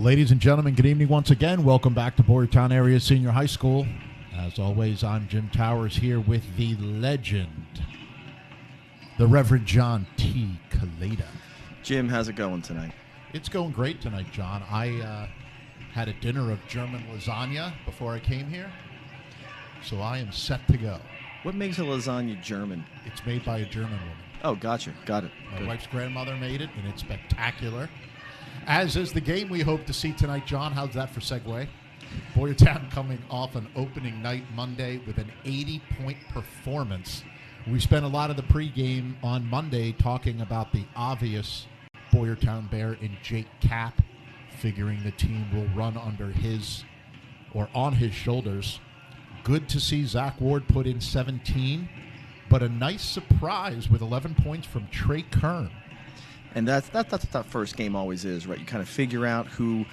Ladies and gentlemen, good evening once again. Welcome back to Boyertown Area Senior High School. As always, I'm Jim Towers here with the legend, the Reverend John T. Kaleda. Jim, how's it going tonight? It's going great tonight, John. I had a dinner of German lasagna before I came here, so I am set to go. What makes a lasagna German? It's made by a German woman. Oh, gotcha. Got it. My wife's grandmother made it, and it's spectacular. As is the game we hope to see tonight, John. How's that for segue? Boyertown coming off an opening night Monday with an 80-point performance. We spent a lot of the pregame on Monday talking about the obvious Boyertown Bear in Jake Kapp, figuring the team will run under his or on his shoulders. Good to see Zach Ward put in 17, but a nice surprise with 11 points from Trey Kern. And that's what that first game always is, right? You kind of figure out who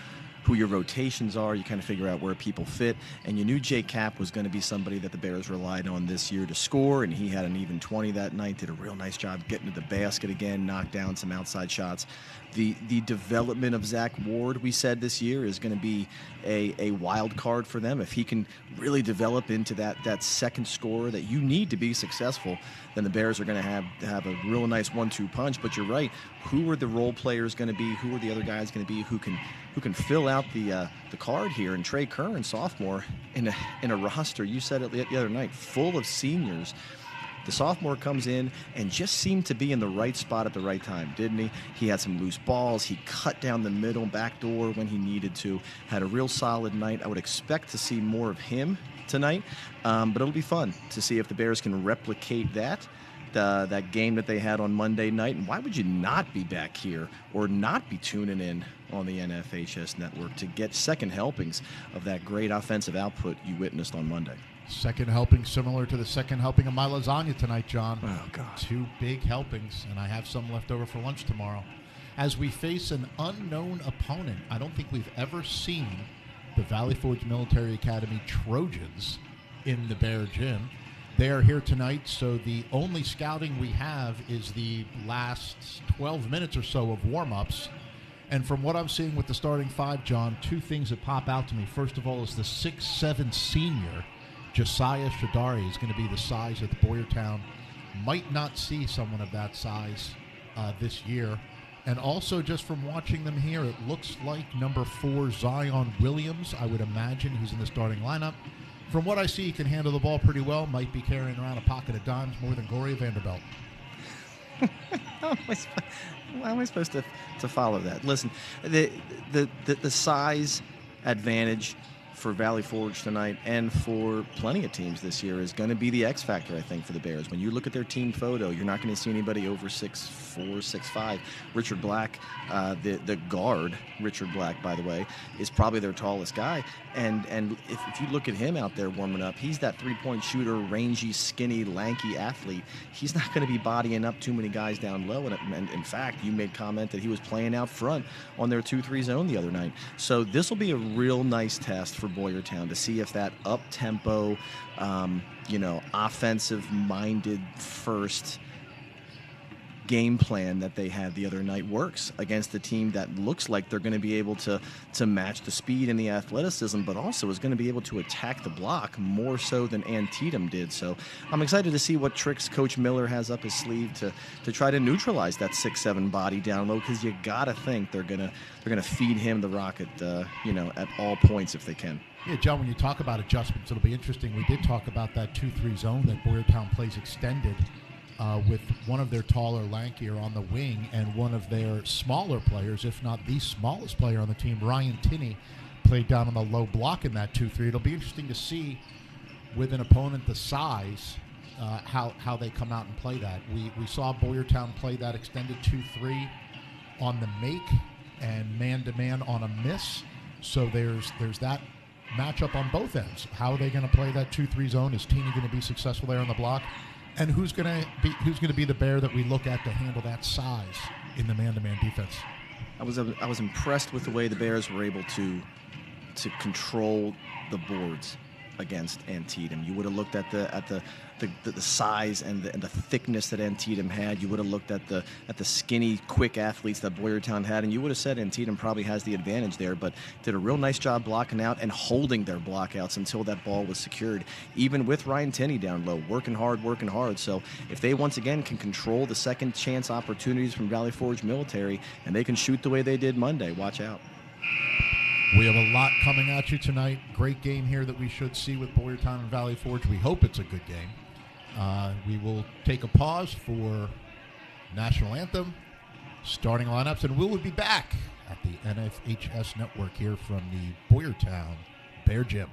your rotations are. You kind of figure out where people fit. And you knew Jake Kapp was going to be somebody that the Bears relied on this year to score, and he had an even 20 that night, did a real nice job getting to the basket again, knocked down some outside shots. The development of Zach Ward, we said this year, is going to be a wild card for them. If he can really develop into that second scorer that you need to be successful, then the Bears are going to have a real nice 1-2 punch. But you're right. Who are the role players going to be? Who are the other guys going to be who can fill out the card here? And Trey Kern, sophomore, in a roster, you said it the other night, full of seniors. The sophomore comes in and just seemed to be in the right spot at the right time, didn't he? He had some loose balls. He cut down the middle, back door when he needed to. Had a real solid night. I would expect to see more of him tonight, but it'll be fun to see if the Bears can replicate that game that they had on Monday night. And why would you not be back here or not be tuning in on the NFHS network to get second helpings of that great offensive output you witnessed on Monday? Second helping similar to the second helping of my lasagna tonight, John. Oh, God. 2 big helpings, and I have some left over for lunch tomorrow. As we face an unknown opponent, I don't think we've ever seen the Valley Forge Military Academy Trojans in the Bear Gym. They are here tonight, so the only scouting we have is the last 12 minutes or so of warm-ups. And from what I'm seeing with the starting five, John, 2 things that pop out to me. First of all is the 6'7" senior, Josiah Shadari, is going to be the size that Boyertown might not see someone of that size this year. And also, just from watching them here, it looks like number 4, Zion Williams. I would imagine he's in the starting lineup. From what I see, he can handle the ball pretty well. Might be carrying around a pocket of dimes more than Gloria Vanderbilt. How am I supposed to follow that? Listen, the size advantage for Valley Forge tonight and for plenty of teams this year is going to be the X factor, I think, for the Bears. When you look at their team photo, you're not going to see anybody over 6'4", 6'5". Richard Black, the guard, Richard Black, by the way, is probably their tallest guy. And if you look at him out there warming up, he's that three-point shooter, rangy, skinny, lanky athlete. He's not going to be bodying up too many guys down low. And in fact, you made comment that he was playing out front on their 2-3 zone the other night. So this will be a real nice test for Boyertown to see if that up-tempo, offensive-minded first game plan that they had the other night works against a team that looks like they're going to be able to match the speed and the athleticism, but also is going to be able to attack the block more so than Antietam did. So I'm excited to see what tricks Coach Miller has up his sleeve to try to neutralize that 6'7" body down low, because you got to think they're gonna feed him the rock at all points if they can. Yeah, John, when you talk about adjustments, it'll be interesting. We did talk about that 2-3 zone that Boyertown plays extended, with one of their taller, lankier on the wing and one of their smaller players, if not the smallest player on the team, Ryan Tinney, played down on the low block in that 2-3. It'll be interesting to see with an opponent the size how they come out and play that. We saw Boyertown play that extended 2-3 on the make and man-to-man on a miss. So there's that matchup on both ends. How are they going to play that 2-3 zone? Is Tinney going to be successful there on the block? And who's going to be the Bear that we look at to handle that size in the man-to-man defense? I was impressed with the way the Bears were able to control the boards. against Antietam. You would have looked at the size and the thickness that Antietam had. You would have looked at the skinny, quick athletes that Boyertown had, and you would have said Antietam probably has the advantage there, but did a real nice job blocking out and holding their blockouts until that ball was secured, even with Ryan Tenney down low, working hard. So if they once again can control the second chance opportunities from Valley Forge Military, and they can shoot the way they did Monday, watch out. We have a lot coming at you tonight. Great game here that we should see with Boyertown and Valley Forge. We hope it's a good game. We will take a pause for National Anthem, starting lineups, and we will be back at the NFHS Network here from the Boyertown Bear Gym.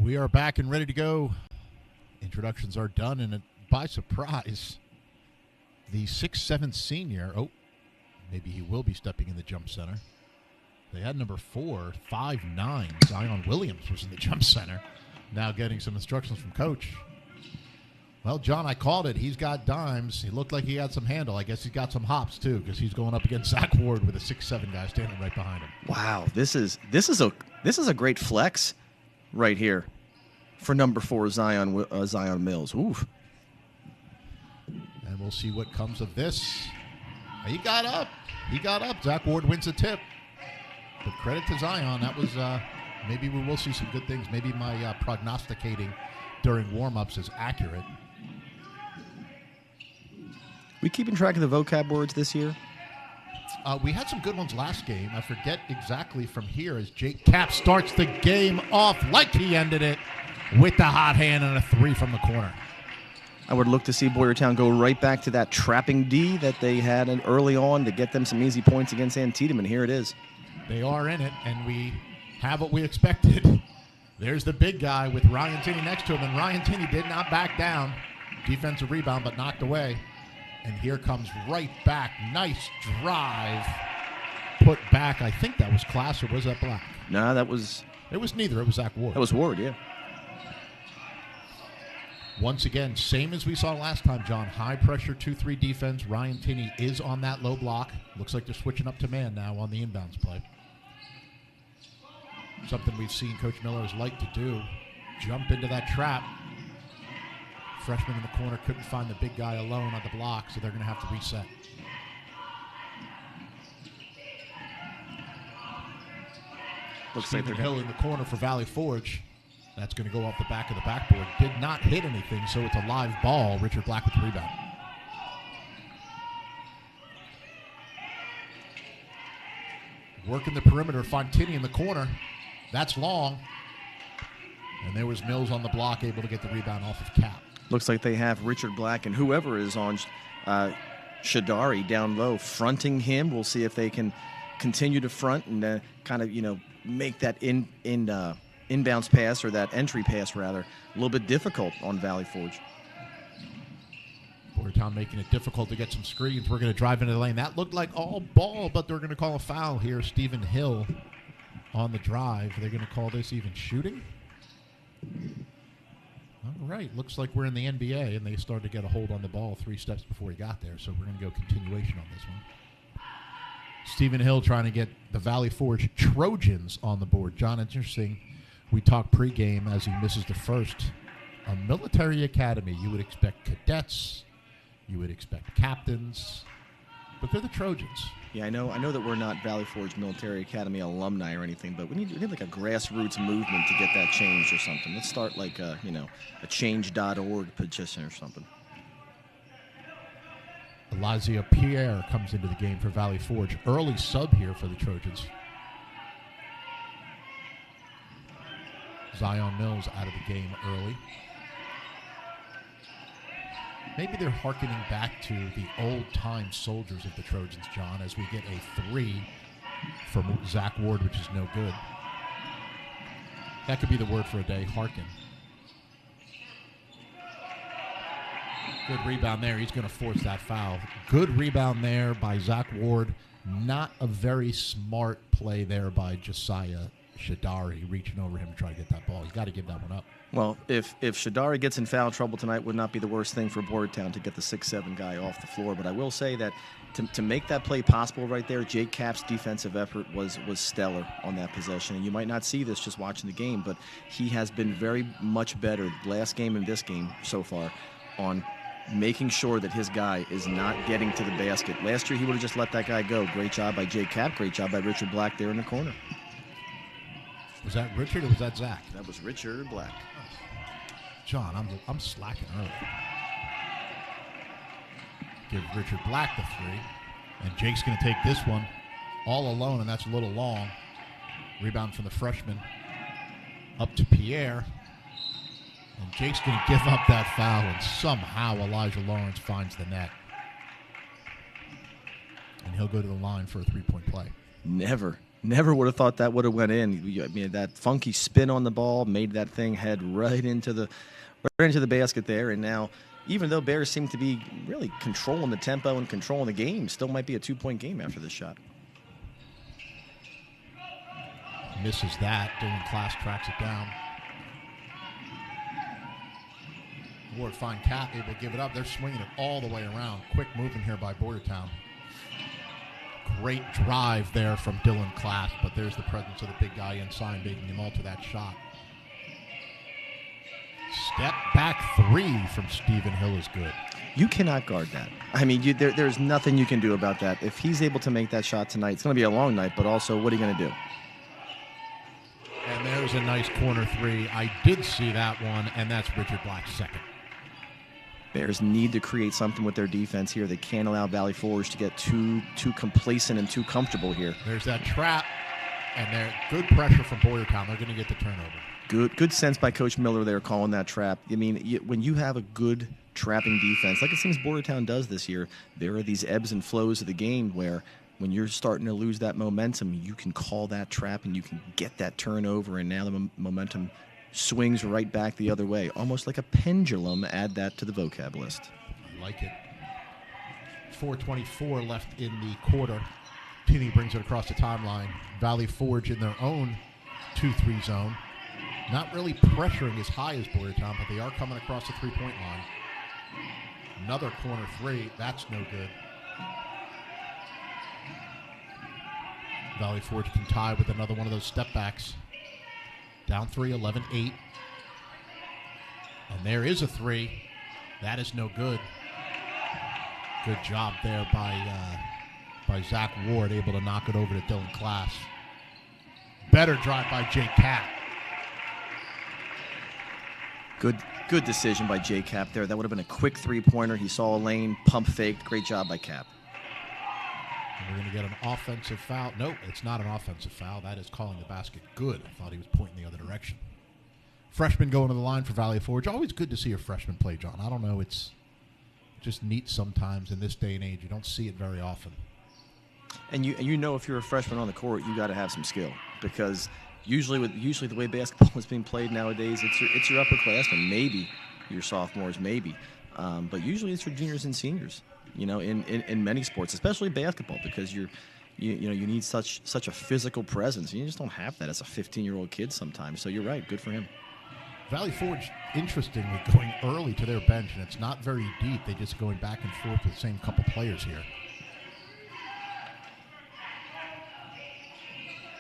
We are back and ready to go. Introductions are done, and by surprise, the 6'7" senior, maybe he will be stepping in the jump center. They had number 4, 5'9", Zion Williams was in the jump center. Now getting some instructions from Coach. Well, John, I called it. He's got dimes. He looked like he had some handle. I guess he's got some hops, too, because he's going up against Zach Ward with a 6'7" guy standing right behind him. Wow, this is a great flex right here for number 4, Zion Mills. Oof. And we'll see what comes of this. He got up. Zach Ward wins the tip. But credit to Zion. That was maybe we will see some good things. Maybe my prognosticating during warm-ups is accurate. We keeping track of the vocab words this year? We had some good ones last game. I forget exactly from here as Jake Kapp starts the game off like he ended it with the hot hand and a 3 from the corner. I would look to see Boyertown go right back to that trapping D that they had early on to get them some easy points against Antietam, and here it is. They are in it, and we have what we expected. There's the big guy with Ryan Tinney next to him, and Ryan Tinney did not back down. Defensive rebound, but knocked away. And here comes right back. Nice drive. Put back. I think that was Class, or was that Black? No, that was... It was neither. It was Zach Ward. That was Ward, yeah. Once again, same as we saw last time, John. High-pressure 2-3 defense. Ryan Tinney is on that low block. Looks like they're switching up to man now on the inbounds play. Something we've seen Coach Miller's like to do. Jump into that trap. Freshman in the corner couldn't find the big guy alone on the block, so they're going to have to reset. Looks Stephen like they're Hill in the corner for Valley Forge. That's going to go off the back of the backboard. Did not hit anything, so it's a live ball. Richard Black with the rebound. Working the perimeter. Fontini in the corner. That's long. And there was Mills on the block, able to get the rebound off of Kapp. Looks like they have Richard Black and whoever is on Shadari down low fronting him. We'll see if they can continue to front and kind of, make that inbounds pass, or that entry pass, rather, a little bit difficult on Valley Forge. Boyertown making it difficult to get some screens. We're going to drive into the lane. That looked like all ball, but they're going to call a foul here. Stephen Hill on the drive. They're going to call this even shooting. All right, looks like we're in the NBA, and they started to get a hold on the ball 3 steps before he got there, so we're going to go continuation on this one. Stephen Hill trying to get the Valley Forge Trojans on the board. John, it's interesting. We talked pregame as he misses the first. A military academy, you would expect cadets, you would expect captains, but they're the Trojans. Yeah, I know that we're not Valley Forge Military Academy alumni or anything, but we need like a grassroots movement to get that changed or something. Let's start like a change.org petition or something. Elizia Pierre comes into the game for Valley Forge. Early sub here for the Trojans. Zion Mills out of the game early. Maybe they're hearkening back to the old-time soldiers of the Trojans, John, as we get a 3 from Zach Ward, which is no good. That could be the word for a day, hearken. Good rebound there. He's going to force that foul. Good rebound there by Zach Ward. Not a very smart play there by Josiah Shadari, reaching over him to try to get that ball. He's got to give that one up. Well, if Shadari gets in foul trouble tonight, would not be the worst thing for Boyertown to get the 6'7" guy off the floor. But I will say that to make that play possible right there, Jake Kapp's defensive effort was stellar on that possession. And you might not see this just watching the game, but he has been very much better last game and this game so far on making sure that his guy is not getting to the basket. Last year, he would have just let that guy go. Great job by Jake Kapp. Great job by Richard Black there in the corner. Was that Richard or was that Zach? That was Richard Black. John, I'm slacking early. Give Richard Black the 3. And Jake's going to take this one all alone, and that's a little long. Rebound from the freshman. Up to Pierre. And Jake's going to give up that foul, and somehow Elijah Lawrence finds the net. And he'll go to the line for a 3-point play. Never would have thought that would have went in. I mean, that funky spin on the ball made that thing head right into the basket there. And now, even though Bears seem to be really controlling the tempo and controlling the game, still might be a 2-point game after this shot. Misses that. Dylan Class tracks it down. Ward fine Cap able to give it up. They're swinging it all the way around. Quick movement here by Boyertown. Great drive there from Dylan Class, but there's the presence of the big guy inside, making him alter that shot. Step back 3 from Stephen Hill is good. You cannot guard that. I mean, there's nothing you can do about that. If he's able to make that shot tonight, it's going to be a long night, but also, what are you going to do? And there's a nice corner 3. I did see that one, and that's Richard Black's second. Bears need to create something with their defense here. They can't allow Valley Forge to get too complacent and too comfortable here. There's that trap, and there good pressure from Boyertown. They're going to get the turnover. Good sense by Coach Miller there calling that trap. I mean, when you have a good trapping defense, like it seems Boyertown does this year, there are these ebbs and flows of the game where when you're starting to lose that momentum, you can call that trap and you can get that turnover, and now the momentum swings right back the other way, almost like a pendulum. Add that to the vocab list. I like it. 4:24 left in the quarter. Tinney brings it across the timeline. Valley Forge in their own 2-3 zone. Not really pressuring as high as Boyertown, but they are coming across the 3-point line. Another corner 3. That's no good. Valley Forge can tie with another one of those step backs. Down 3, 11-8. And there is a 3. That is no good. Good job there by Zach Ward, able to knock it over to Dylan Class. Better drive by Jake Cap. Good decision by Jake Cap there. That would have been a quick 3-pointer. He saw a lane, pump faked. Great job by Cap. And we're going to get an offensive foul. Nope, it's not an offensive foul. That is calling the basket good. I thought he was pointing the other direction. Freshman going to the line for Valley Forge. Always good to see a freshman play, John. I don't know. It's just neat sometimes in this day and age. You don't see it very often. And you know if you're a freshman on the court, you got to have some skill, because usually the way basketball is being played nowadays, it's your upperclassmen, maybe your sophomores, maybe, but usually it's your juniors and seniors. You know, in many sports, especially basketball, because you need such a physical presence. You just don't have that as a 15-year-old kid sometimes. So you're right. Good for him. Valley Forge, interestingly, going early to their bench, and it's not very deep. They're just going back and forth with the same couple players here.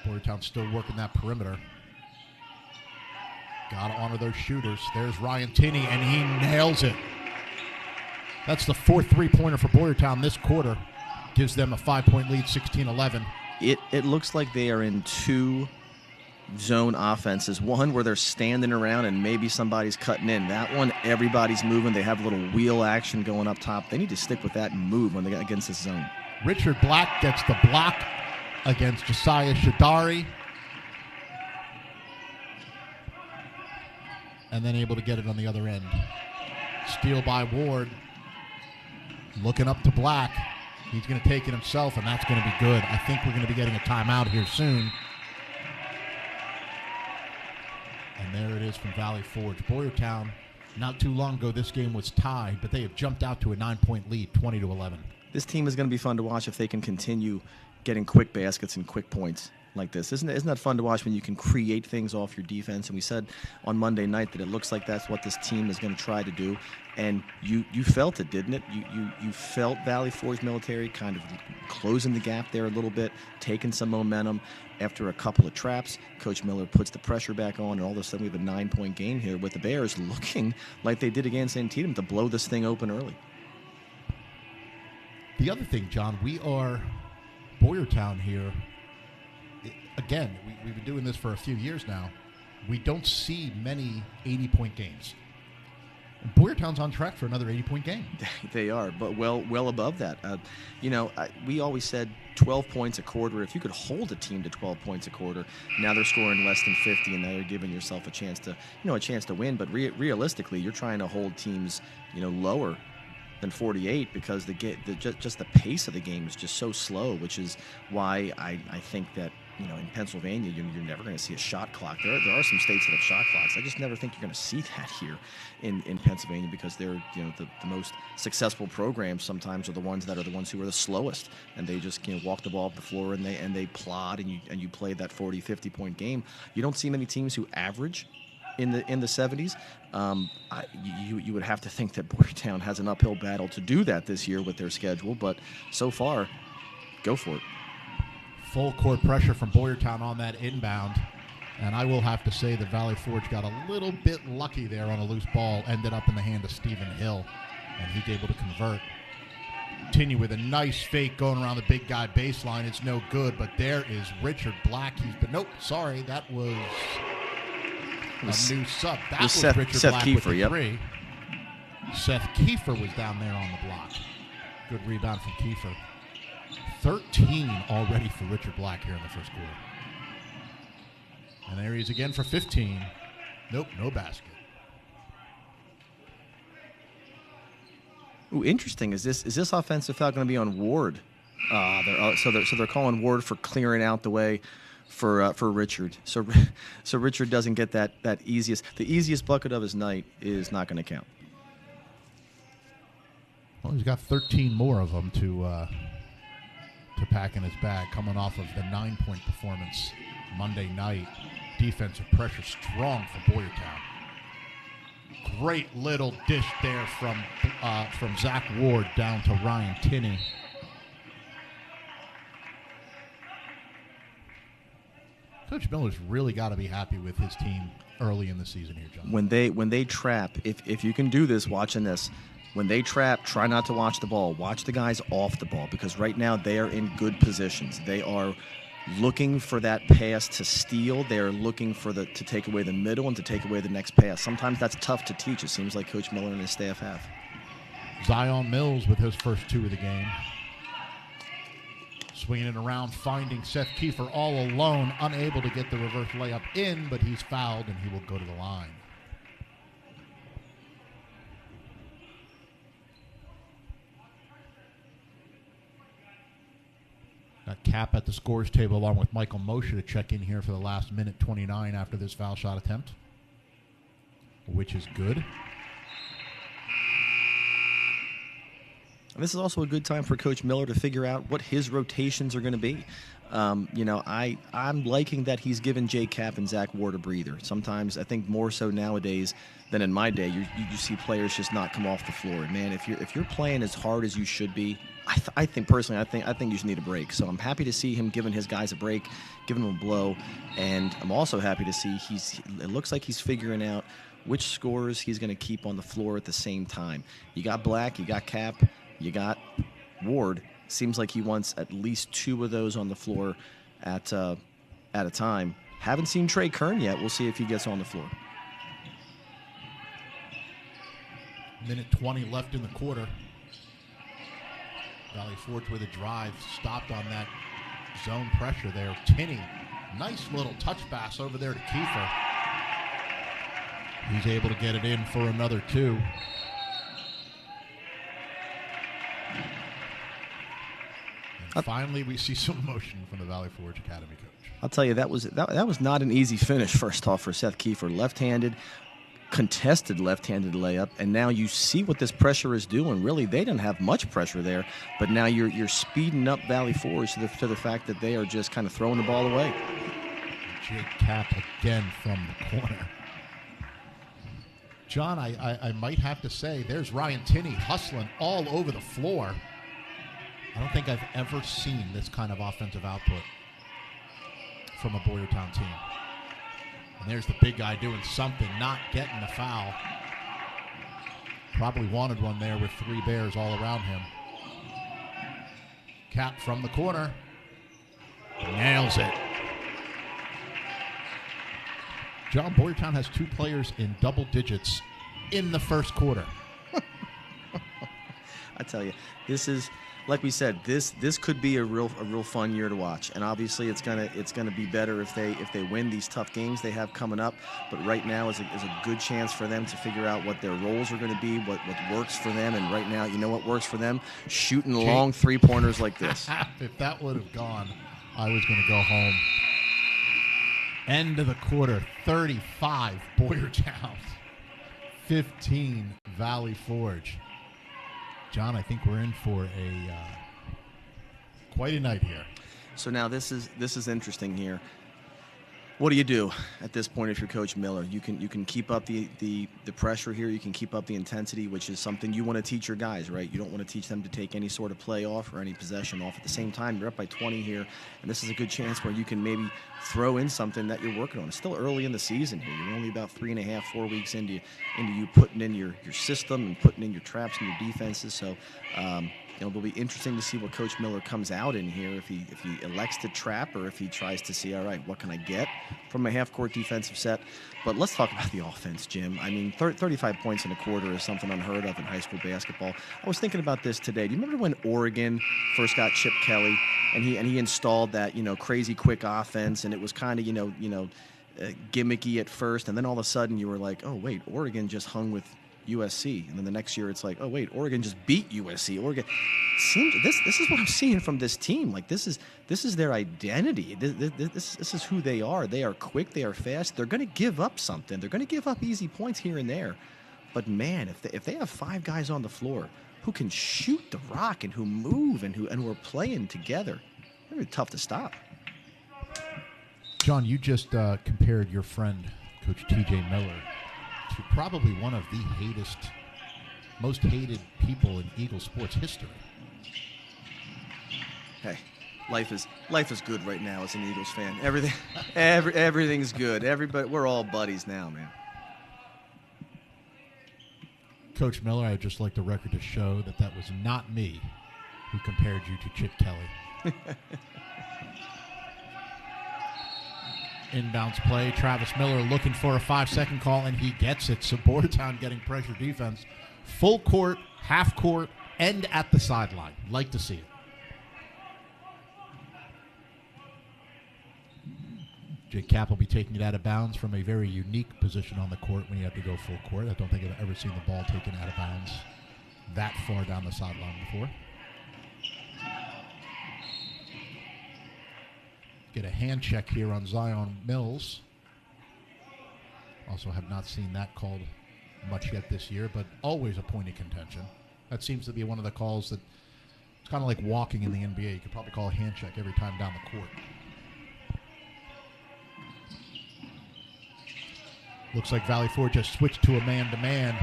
Boyertown still working that perimeter. Got to honor those shooters. There's Ryan Tinney, and he nails it. That's the 4th 3-pointer for Boyertown this quarter. Gives them a 5-point lead, 16-11. It looks like they are in 2 zone offenses. One where they're standing around and maybe somebody's cutting in. That one, everybody's moving. They have a little wheel action going up top. They need to stick with that and move when they get against this zone. Richard Black gets the block against Josiah Shadari. And then able to get it on the other end. Steal by Ward. Looking up to Black. He's going to take it himself, and that's going to be good. I think we're going to be getting a timeout here soon. And there it is from Valley Forge. Boyertown, not too long ago, this game was tied, but they have jumped out to a 9-point lead, 20-11. This team is going to be fun to watch if they can continue getting quick baskets and quick points like this. Isn't that fun to watch when you can create things off your defense? And we said on Monday night that it looks like that's what this team is going to try to do. And you felt it, didn't it? You felt Valley Forge Military kind of closing the gap there a little bit, taking some momentum. After a couple of traps, Coach Miller puts the pressure back on, and all of a sudden we have a 9-point game here with the Bears looking like they did against Antietam to blow this thing open early. The other thing, John, we are Boyertown here. Again, we've been doing this for a few years now. We don't see many 80-point games. Boyertown's on track for another 80-point game. They are, but well above that. We always said 12 points a quarter. If you could hold a team to 12 points a quarter, now they're scoring less than 50, and now you're giving yourself a chance to win. But realistically, you're trying to hold teams, lower than 48 because just the pace of the game is just so slow, which is why I think that in Pennsylvania you're never going to see a shot clock. There are some states that have shot clocks. I just never think you're going to see that here in Pennsylvania because they're the most successful programs sometimes are the ones who are the slowest, and they just walk the ball up the floor and they plod and you play that 40-50 point game. You don't see many teams who average in the 70s. You would have to think that Boyertown has an uphill battle to do that this year with their schedule, but so far, go for it. Full court pressure from Boyertown on that inbound, and I will have to say that Valley Forge got a little bit lucky there on a loose ball, ended up in the hand of Stephen Hill, and he's able to convert. Continue with a nice fake going around the big guy baseline. It's no good, but there is Richard Black. Nope, sorry, that was a new sub. That was Richard Seth Black Kiefer, with the three. Seth Kiefer was down there on the block. Good rebound from Kiefer. 13 already for Richard Black here in the first quarter. And there he is again for 15. Nope, no basket. Ooh, interesting. Is this offensive foul going to be on Ward? So they're calling Ward for clearing out the way for Richard. So Richard doesn't get the easiest bucket of his night is not going to count. Well, he's got 13 more of them to pack in his bag, coming off of the 9-point performance Monday night. Defensive pressure strong for Boyertown. Great little dish there from Zach Ward down to Ryan Tinney. Coach Miller's really got to be happy with his team early in the season here, John. When they trap, if you can do this, watching this. When they trap, try not to watch the ball. Watch the guys off the ball because right now they are in good positions. They are looking for that pass to steal. They are looking to take away the middle and to take away the next pass. Sometimes that's tough to teach. It seems like Coach Miller and his staff have. Zion Mills with his first two of the game. Swinging it around, finding Seth Kiefer all alone, unable to get the reverse layup in, but he's fouled and he will go to the line. Got Cap at the scores table along with Michael Moshe to check in here for the last minute 29 after this foul shot attempt, which is good. And this is also a good time for Coach Miller to figure out what his rotations are going to be. I'm liking that he's given Jay Cap and Zach Ward a breather. Sometimes, I think more so nowadays than in my day, you see players just not come off the floor. Man, if you're playing as hard as you should be, I think personally, I think you just need a break. So I'm happy to see him giving his guys a break, giving them a blow, and I'm also happy to see it looks like he's figuring out which scorers he's going to keep on the floor at the same time. You got Black, you got Cap, you got Ward. Seems like he wants at least two of those on the floor at a time. Haven't seen Trey Kern yet. We'll see if he gets on the floor. Minute 20 left in the quarter. Valley Forge with a drive, stopped on that zone pressure there. Tinney, nice little touch pass over there to Kiefer. He's able to get it in for another two. And finally, we see some motion from the Valley Forge Academy coach. I'll tell you, that was not an easy finish, first off, for Seth Kiefer. Left-handed, contested left-handed layup, and now you see what this pressure is doing. Really, they didn't have much pressure there, but now you're speeding up Valley Forge to the fact that they are just kind of throwing the ball away. Jake Cap again from the corner. John, I might have to say, there's Ryan Tinney hustling all over the floor. I don't think I've ever seen this kind of offensive output from a Boyertown team. And there's the big guy doing something, not getting the foul. Probably wanted one there with three Bears all around him. Cap from the corner. Nails it. John, Boyertown has two players in double digits in the first quarter. I tell you, this is, like we said, this could be a real fun year to watch. And obviously, it's gonna be better if they win these tough games they have coming up. But right now is a good chance for them to figure out what their roles are going to be, what works for them. And right now, you know what works for them? Shooting long 3-pointers like this. If that would have gone, I was going to go home. End of the quarter, 35 Boyertown, 15 Valley Forge. John, I think we're in for quite a night here. So now this is interesting here. What do you do at this point if you're Coach Miller? You can keep up the pressure here. You can keep up the intensity, which is something you want to teach your guys, right? You don't want to teach them to take any sort of play off or any possession off. At the same time, you're up by 20 here, and this is a good chance where you can maybe throw in something that you're working on. It's still early in the season here. You're only about 3.5, 4 weeks into you putting in your system and putting in your traps and your defenses. So it'll be interesting to see what Coach Miller comes out in here, if he elects to trap or if he tries to see, all right, what can I get from a half-court defensive set. But let's talk about the offense, Jim. I mean, 35 points in a quarter is something unheard of in high school basketball. I was thinking about this today. Do you remember when Oregon first got Chip Kelly and he installed that crazy quick offense, and it was kind of gimmicky at first, and then all of a sudden you were like, oh wait, Oregon just hung with USC, and then the next year it's like, oh wait, Oregon just beat USC. Oregon seems this is what I'm seeing from this team. Like this is their identity. This is who they are. They are quick. They are fast. They're going to give up something. They're going to give up easy points here and there. But man, if they have 5 guys on the floor who can shoot the rock and who move and who are playing together, it's going to be tough to stop. John, you just compared your friend, Coach T.J. Miller, to probably one of the most hated people in Eagle sports history. Hey, life is good right now as an Eagles fan. Everything's good. Everybody, we're all buddies now, man. Coach Miller, I'd just like the record to show that was not me who compared you to Chip Kelly. Inbounds play. Travis Miller looking for a 5-second call, and he gets it. So Boyertown getting pressure defense. Full court, half court, and at the sideline. Like to see it. Jake Kapp will be taking it out of bounds from a very unique position on the court when you have to go full court. I don't think I've ever seen the ball taken out of bounds that far down the sideline before. Get a hand check here on Zion Mills. Also have not seen that called much yet this year, but always a point of contention. That seems to be one of the calls that it's kind of like walking in the NBA. You could probably call a hand check every time down the court. Looks like Valley Forge just switched to a man-to-man.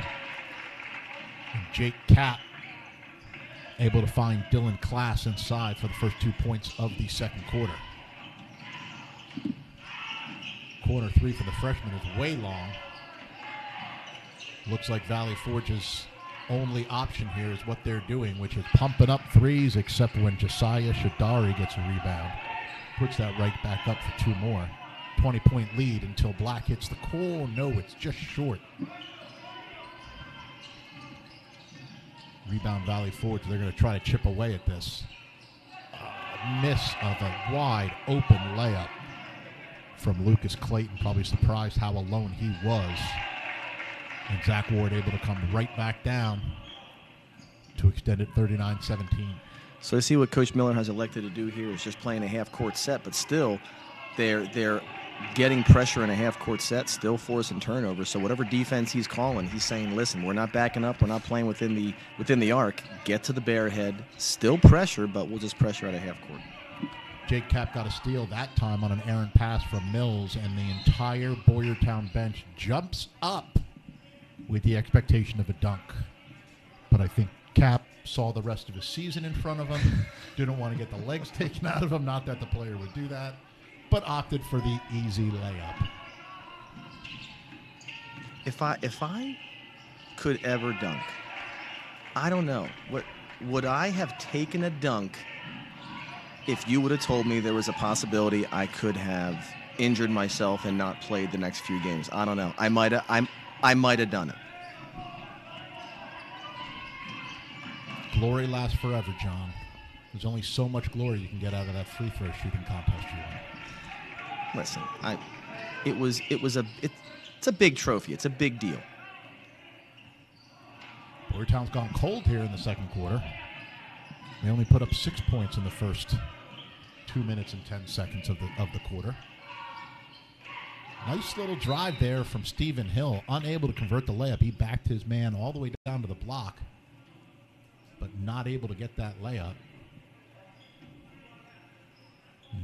And Jake Kapp able to find Dylan Class inside for the first 2 points of the second quarter. Corner 3 for the freshman is way long. Looks like Valley Forge's only option here is what they're doing, which is pumping up threes, except when Josiah Shadari gets a rebound. Puts that right back up for 2 more. 20-point lead until Black hits the core. No, it's just short. Rebound Valley Forge. They're going to try to chip away at this. Miss of a wide open layup from Lucas Clayton. Probably surprised how alone he was. And Zach Ward able to come right back down to extend it 39-17. So I see what Coach Miller has elected to do here is just playing a half-court set, but still they're getting pressure in a half-court set, still forcing turnovers. So whatever defense he's calling, he's saying, listen, we're not backing up. We're not playing within the arc. Get to the bare head. Still pressure, but we'll just pressure out of half-court. Jake Kapp got a steal that time on an errant pass from Mills, and the entire Boyertown bench jumps up with the expectation of a dunk. But I think Kapp saw the rest of his season in front of him, didn't want to get the legs taken out of him, not that the player would do that, but opted for the easy layup. If I could ever dunk, I don't know. Would I have taken a dunk if you would have told me there was a possibility I could have injured myself and not played the next few games? I don't know. I might have done it. glory lasts forever, John. There's only so much glory you can get out of that free throw shooting contest you won. Listen, it's a big trophy. It's a big deal. Boyertown's gone cold here in the second quarter. They only put up 6 points in the first 2 minutes and 10 seconds of the quarter. Nice little drive there from Stephen Hill, unable to convert the layup. He backed his man all the way down to the block, but not able to get that layup.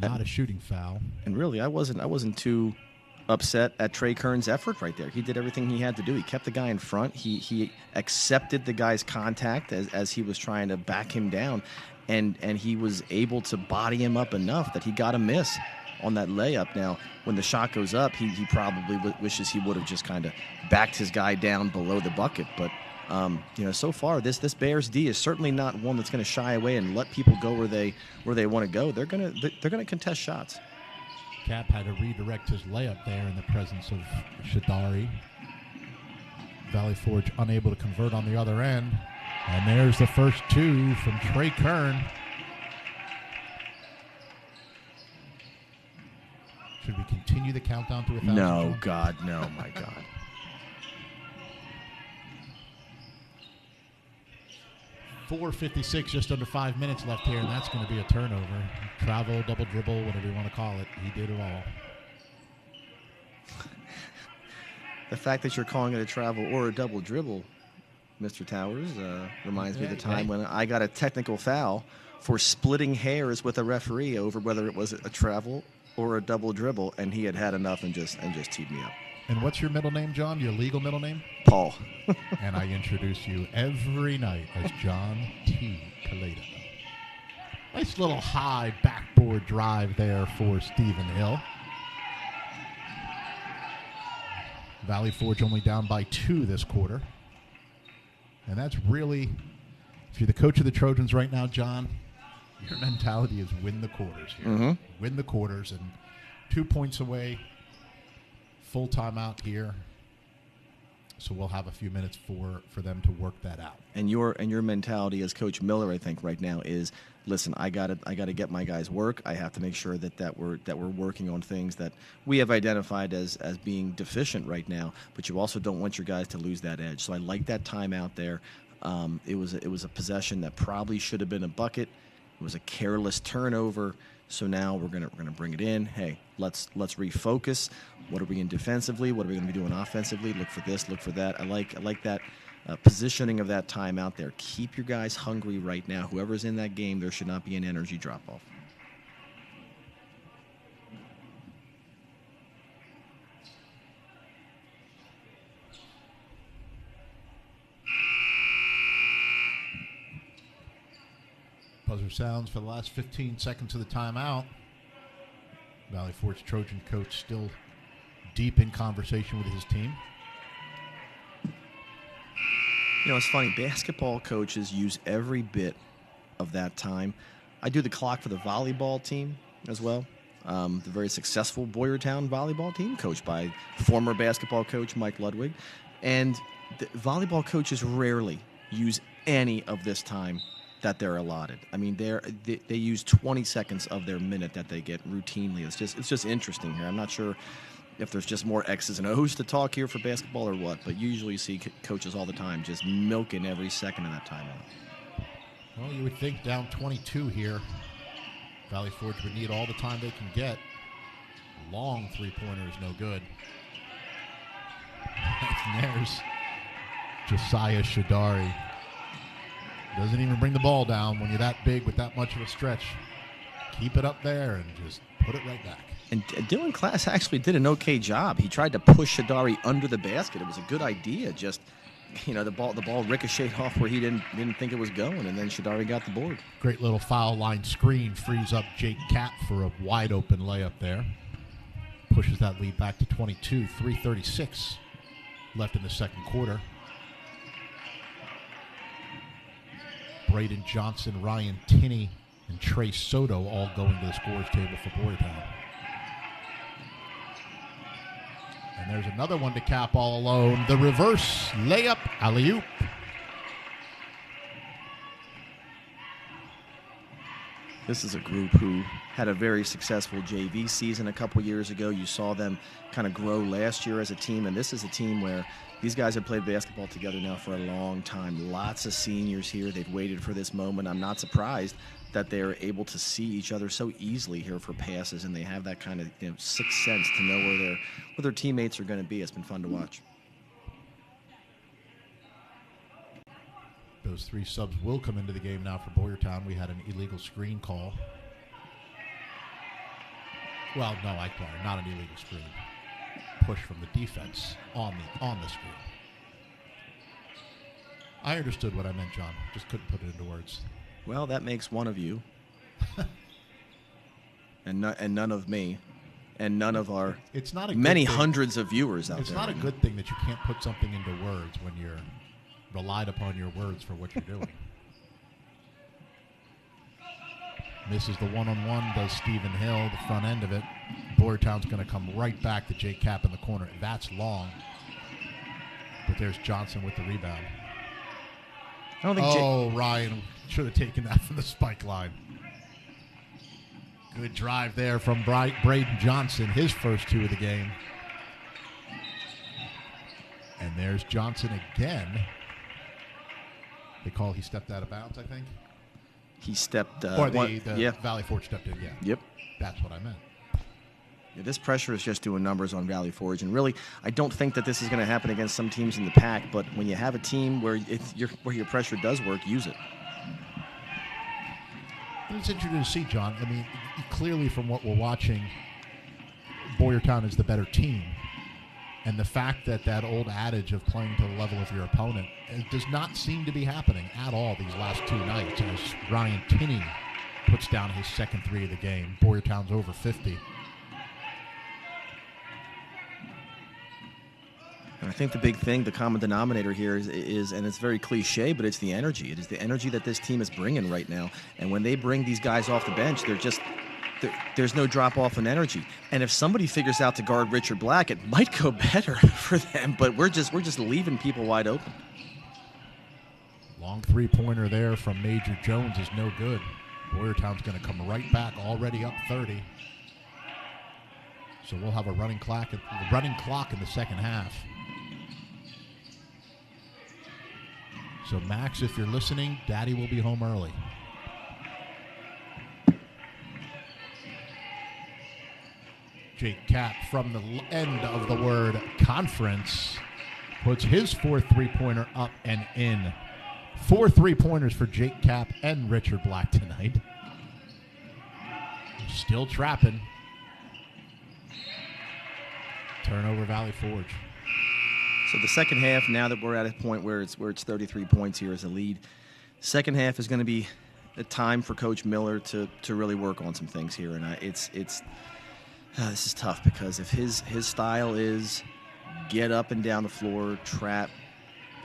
Not a shooting foul. And really, I wasn't too upset at Trey Kern's effort right there. He did everything he had to do. He kept the guy in front. He accepted the guy's contact as he was trying to back him down, and he was able to body him up enough that he got a miss on that layup. Now, when the shot goes up, he probably wishes he would have just kind of backed his guy down below the bucket. But so far, this Bears D is certainly not one that's going to shy away and let people go where they want to go. They're gonna contest shots. Cap had to redirect his layup there in the presence of Shadari. Valley Forge unable to convert on the other end. And there's the first two from Trey Kern. Should we continue the countdown to 1,000? No, God, no, my God. .456, just under 5 minutes left here, and that's going to be a turnover. Travel, double dribble, whatever you want to call it. He did it all. The fact that you're calling it a travel or a double dribble, Mr. Towers, reminds me of the time when I got a technical foul for splitting hairs with a referee over whether it was a travel or a double dribble, and he had enough and just teed me up. And what's your middle name, John? Your legal middle name? Paul. And I introduce you every night as John T. Kaleda. Nice little high backboard drive there for Stephen Hill. Valley Forge only down by 2 this quarter. And that's really, if you're the coach of the Trojans right now, John, your mentality is win the quarters here. Mm-hmm. Win the quarters, and 2 points away. Full timeout here, so we'll have a few minutes for them to work that out. And your mentality as Coach Miller, I think, right now is, listen, I gotta get my guys work. I have to make sure that we're working on things that we have identified as being deficient right now. But you also don't want your guys to lose that edge. So I like that timeout there. It was a possession that probably should have been a bucket. It was a careless turnover. So now we're gonna bring it in. Hey, let's refocus. What are we in defensively? What are we gonna be doing offensively? Look for this, look for that. I like that positioning of that time out there. Keep your guys hungry right now. Whoever's in that game, there should not be an energy drop off. Buzzer sounds for the last 15 seconds of the timeout. Valley Forge Trojan coach still deep in conversation with his team. It's funny. Basketball coaches use every bit of that time. I do the clock for the volleyball team as well. The very successful Boyertown volleyball team, coached by former basketball coach Mike Ludwig. And the volleyball coaches rarely use any of this time that they're allotted. I mean, they use 20 seconds of their minute that they get routinely. It's just interesting here. I'm not sure if there's just more X's and O's to talk here for basketball or what, but usually you see coaches all the time just milking every second of that timeout. Well, you would think down 22 here, Valley Forge would need all the time they can get. Long three-pointer is no good. And there's Josiah Shadari. Doesn't even bring the ball down when you're that big with that much of a stretch. Keep it up there and just put it right back. And Dylan Class actually did an okay job. He tried to push Shadari under the basket. It was a good idea. Just, the ball ricocheted off where he didn't think it was going, and then Shadari got the board. Great little foul line screen frees up Jake Kapp for a wide open layup there. Pushes that lead back to 22. 3:36 left in the second quarter. Braden Johnson, Ryan Tinney, and Trey Soto all going to the scorers table for Boyertown. And there's another one to Cap all alone. The reverse layup, alley-oop. This is a group who had a very successful JV season a couple years ago. You saw them kind of grow last year as a team, and this is a team where these guys have played basketball together now for a long time. Lots of seniors here. They've waited for this moment. I'm not surprised that they're able to see each other so easily here for passes, and they have that kind of sixth sense to know where their teammates are going to be. It's been fun to watch. Those 3 subs will come into the game now for Boyertown. We had an illegal screen call. Well, no, not an illegal screen. Push from the defense on the screen. I understood what I meant, John. Just couldn't put it into words. Well, that makes one of you, and none of me, and none of our many hundreds of viewers out there. It's not a good thing that you can't put something into words when you're relied upon your words for what you're doing. Misses the one-on-one, does Stephen Hill, the front end of it. Boyertown's going to come right back to Jake Cap in the corner. That's long. But there's Johnson with the rebound. I don't think Ryan should have taken that from the spike line. Good drive there from Braden Johnson, his first 2 of the game. And there's Johnson again. They call he stepped out of bounds, I think. He stepped... or the Valley Forge stepped in, yeah. Yep. That's what I meant. Yeah, this pressure is just doing numbers on Valley Forge. And really, I don't think that this is going to happen against some teams in the pack, but when you have a team where your pressure does work, use it. It's interesting to see, John. I mean, clearly from what we're watching, Boyertown is the better team. And the fact that old adage of playing to the level of your opponent does not seem to be happening at all these last 2 nights. As Ryan Tinney puts down his second 3 of the game. Boyertown's over 50. And I think the big thing, the common denominator here is, and it's very cliche, but it's the energy. It is the energy that this team is bringing right now. And when they bring these guys off the bench, there's no drop off in energy. And if somebody figures out to guard Richard Black, it might go better for them. But we're just leaving people wide open. Long 3-pointer there from Major Jones is no good. Boyertown's going to come right back, already up 30. So we'll have a running clock in the second half. So, Max, if you're listening, Daddy will be home early. Jake Cap from the end of the word conference puts his 4th 3-pointer up and in. 4 3-pointers for Jake Cap and Richard Black tonight. Still trapping. Turnover Valley Forge. So the second half, now that we're at a point where it's 33 points here as a lead, second half is going to be a time for Coach Miller to really work on some things here. And this is tough because if his style is get up and down the floor, trap,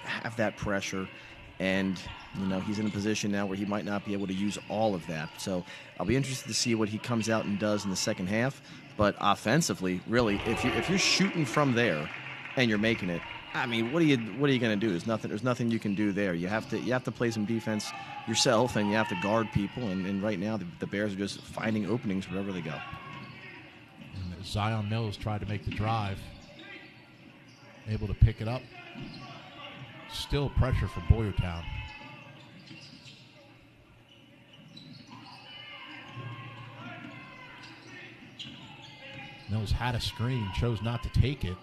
have that pressure, and he's in a position now where he might not be able to use all of that. So I'll be interested to see what he comes out and does in the second half. But offensively, really, if you're shooting from there and you're making it, I mean, what are you going to do? There's nothing you can do there. You have to play some defense yourself, and you have to guard people. And right now, the Bears are just finding openings wherever they go. And Zion Mills tried to make the drive, able to pick it up. Still pressure for Boyertown. Mills had a screen, chose not to take it.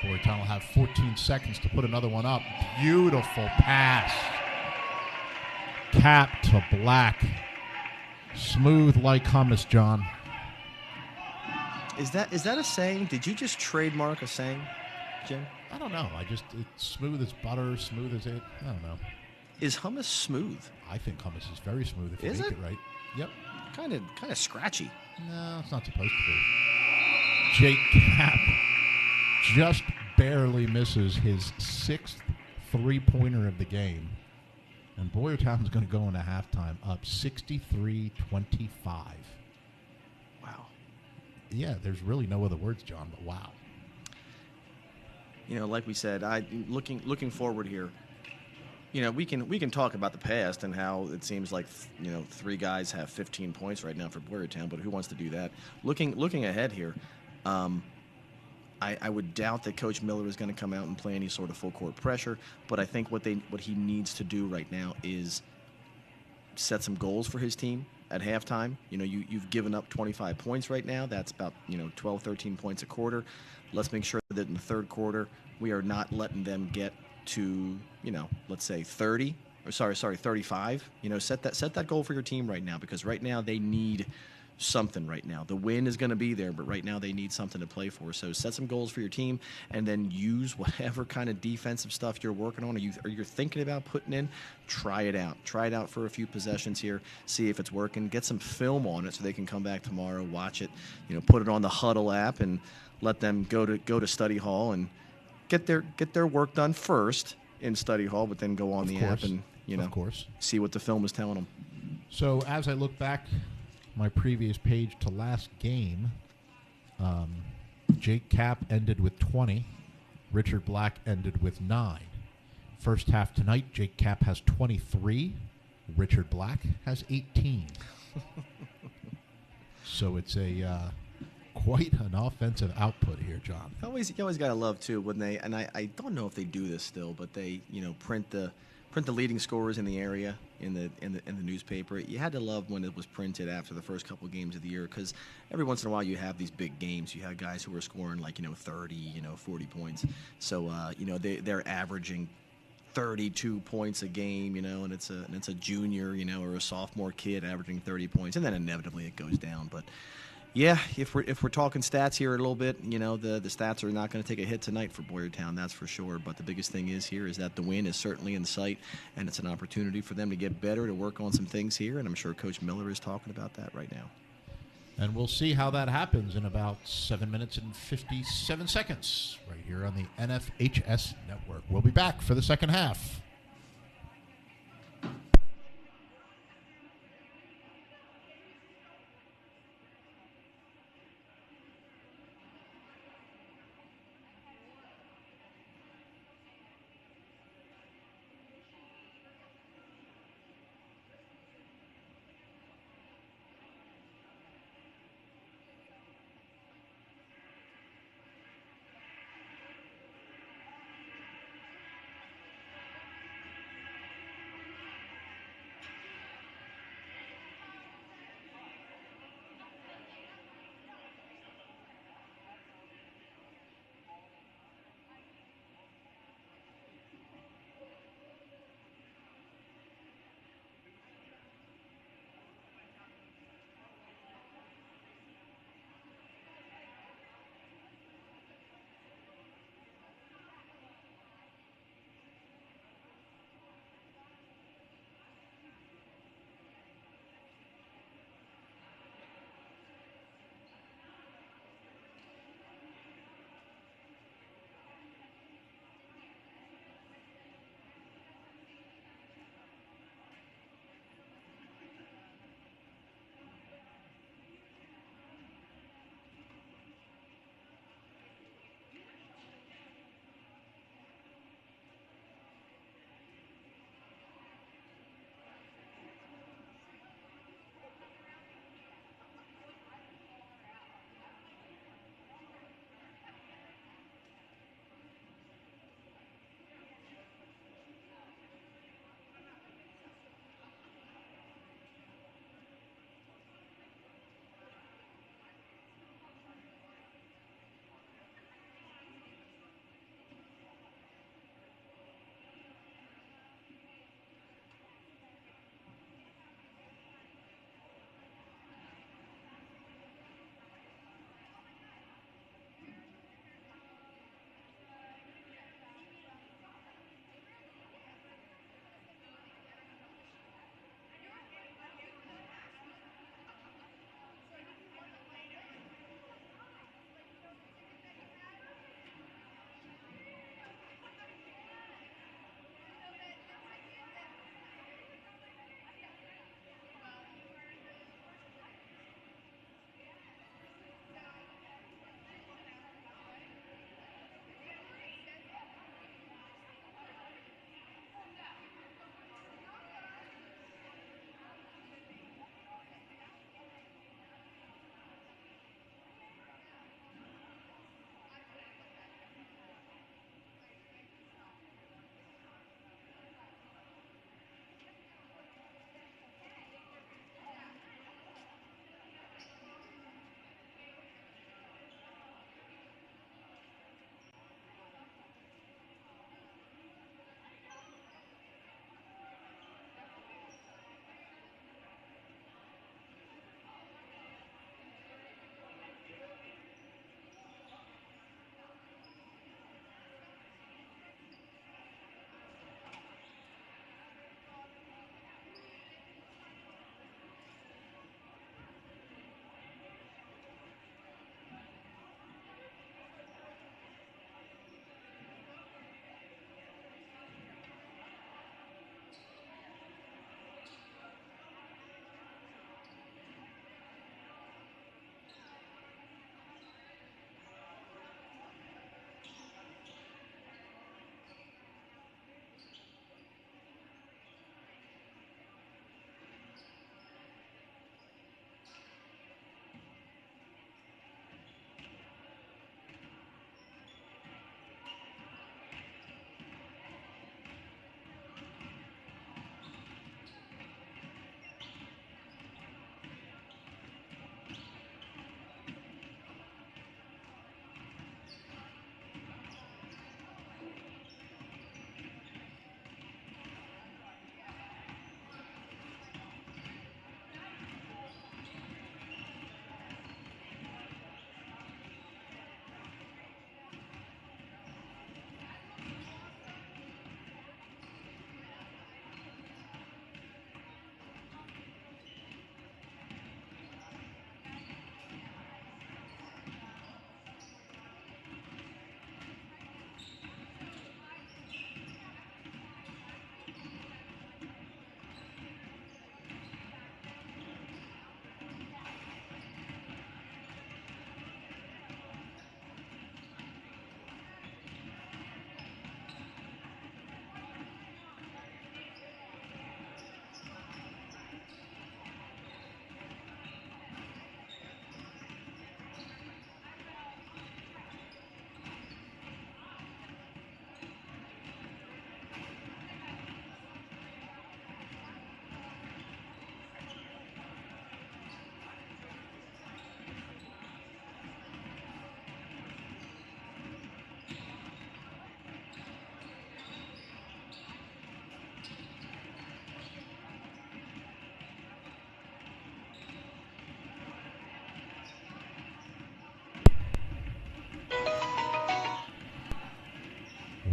Boyertown will have 14 seconds to put another one up. Beautiful pass. Cap to Black. Smooth like hummus, John. Is that a saying? Did you just trademark a saying, Jim? I don't know. It's smooth as butter, smooth as it. I don't know. Is hummus smooth? I think hummus is very smooth if you make it right. Yep. Kind of scratchy. No, it's not supposed to be. Jake Cap just barely misses his 6th 3-pointer of the game. And Boyertown's going to go into halftime up 63-25. Wow. Yeah, there's really no other words, John, but wow. Like we said, looking forward here. we can talk about the past and how it seems like three guys have 15 points right now for Boyertown, but who wants to do that? Looking ahead here, I would doubt that Coach Miller is going to come out and play any sort of full court pressure. But I think what he needs to do right now is set some goals for his team at halftime. You've given up 25 points right now. That's about 12, 13 points a quarter. Let's make sure that in the third quarter we are not letting them get to let's say 30 or 35. Set that goal for your team right now, because right now they need something right now. The win is going to be there, but right now they need something to play for. So set some goals for your team, and then use whatever kind of defensive stuff you're working on or you're thinking about putting in. Try it out. Try it out for a few possessions here. See if it's working. Get some film on it so they can come back tomorrow, watch it. Put it on the Huddle app and let them go to study hall and get their work done first in study hall, but then go on the app and of course, see what the film is telling them. So as I look back my previous page to last game, Jake Kapp ended with 20. Richard Black ended with 9. First half tonight, Jake Kapp has 23. Richard Black has 18. So it's a quite an offensive output here, John. You always gotta love too when they, and I don't know if they do this still, but they print the leading scorers in the area in the newspaper. You had to love when it was printed after the first couple of games of the year, because every once in a while you have these big games. You have guys who are scoring 30, 40 points. So they're averaging 32 points a game, and it's a junior, or a sophomore kid averaging 30 points, and then inevitably it goes down. But yeah, if we're talking stats here a little bit, the stats are not going to take a hit tonight for Boyertown, that's for sure. But the biggest thing is that the win is certainly in sight, and it's an opportunity for them to get better, to work on some things here, and I'm sure Coach Miller is talking about that right now. And we'll see how that happens in about 7 minutes and 57 seconds right here on the NFHS Network. We'll be back for the second half.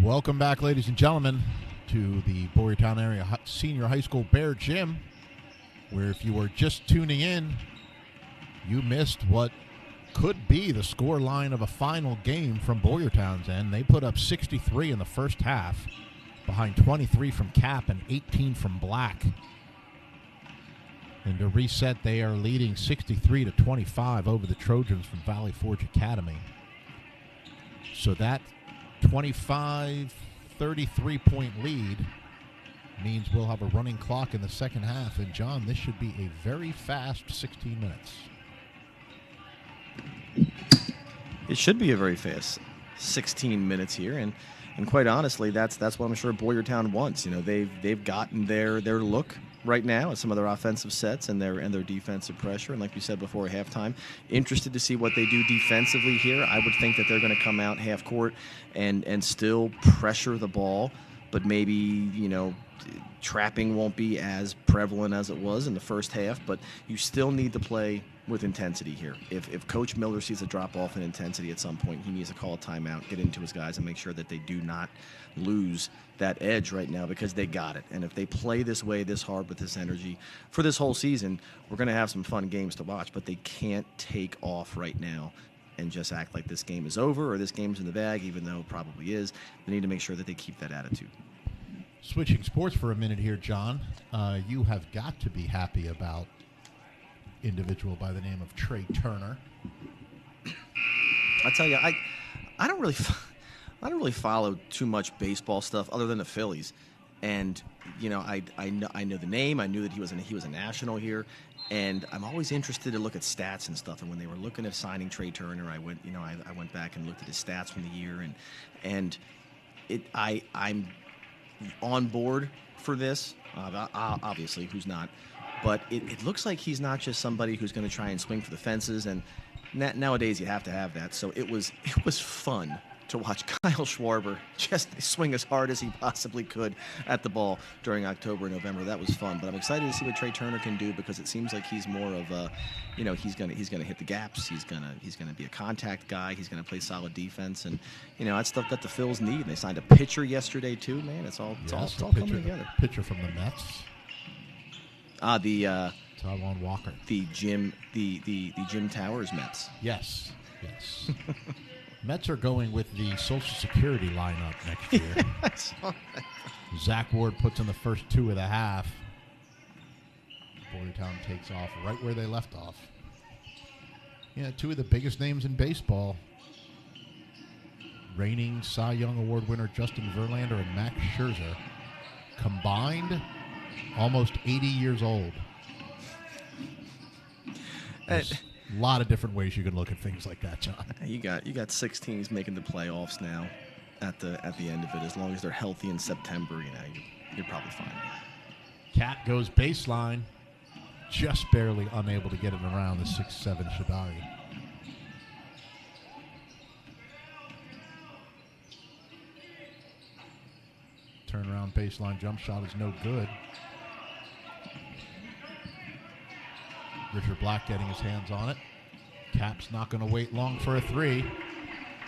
Welcome back, ladies and gentlemen, to the Boyertown Area Senior High School Bear Gym, where if you were just tuning in, you missed what could be the score line of a final game from Boyertown's end. They put up 63 in the first half, behind 23 from Cap and 18 from Black. And to reset, they are leading 63-25 over the Trojans from Valley Forge Academy. So that 25, 33-point lead means we'll have a running clock in the second half. And, John, this should be a very fast 16 minutes. It should be a very fast 16 minutes here. And quite honestly, that's what I'm sure Boyertown wants. You know, they've gotten their look right now at some of their offensive sets and their defensive pressure. And like you said before halftime, interested to see what they do defensively here. I would think that they're going to come out half court and still pressure the ball, but maybe, you know, trapping won't be as prevalent as it was in the first half, but you still need to play with intensity here. If Coach Miller sees a drop-off in intensity at some point, he needs to call a timeout, get into his guys, and make sure that they do not lose that edge right now, because they got it. And if they play this way, this hard, with this energy for this whole season, we're going to have some fun games to watch, but they can't take off right now and just act like this game is over or this game's in the bag, even though it probably is. They need to make sure that they keep that attitude. Switching sports for a minute here, John. You have got to be happy about individual by the name of Trey Turner. I tell you, I don't really follow too much baseball stuff other than the Phillies, and you know, I know the name. I knew that he was a national here, and I'm always interested to look at stats and stuff. And when they were looking at signing Trey Turner, I went back and looked at his stats from the year, and I'm on board for this. Obviously, who's not? But it looks like he's not just somebody who's going to try and swing for the fences, and nowadays you have to have that. So it was fun to watch Kyle Schwarber just swing as hard as he possibly could at the ball during October and November. That was fun. But I'm excited to see what Trey Turner can do, because it seems like he's more of a, you know, he's gonna hit the gaps. He's gonna be a contact guy. He's gonna play solid defense, and you know, that's stuff that the Phils need. And they signed a pitcher yesterday too. Man, it's all coming together. Pitcher from the Mets. Taiwan Walker. The Jim Towers Mets. Yes. Mets are going with the Social Security lineup next year. Zach Ward puts in the first two of the half. Boyertown takes off right where they left off. Yeah, two of the biggest names in baseball. Reigning Cy Young Award winner Justin Verlander and Max Scherzer. Combined, almost 80 years old. There's a lot of different ways you can look at things like that, John. You got 6 teams making the playoffs now at the end of it. As long as they're healthy in September, you know, you're probably fine. Cat goes baseline, just barely unable to get it around the 6'7" Shadari. Turnaround baseline jump shot is no good. Richard Black getting his hands on it. Cap's not going to wait long for a three.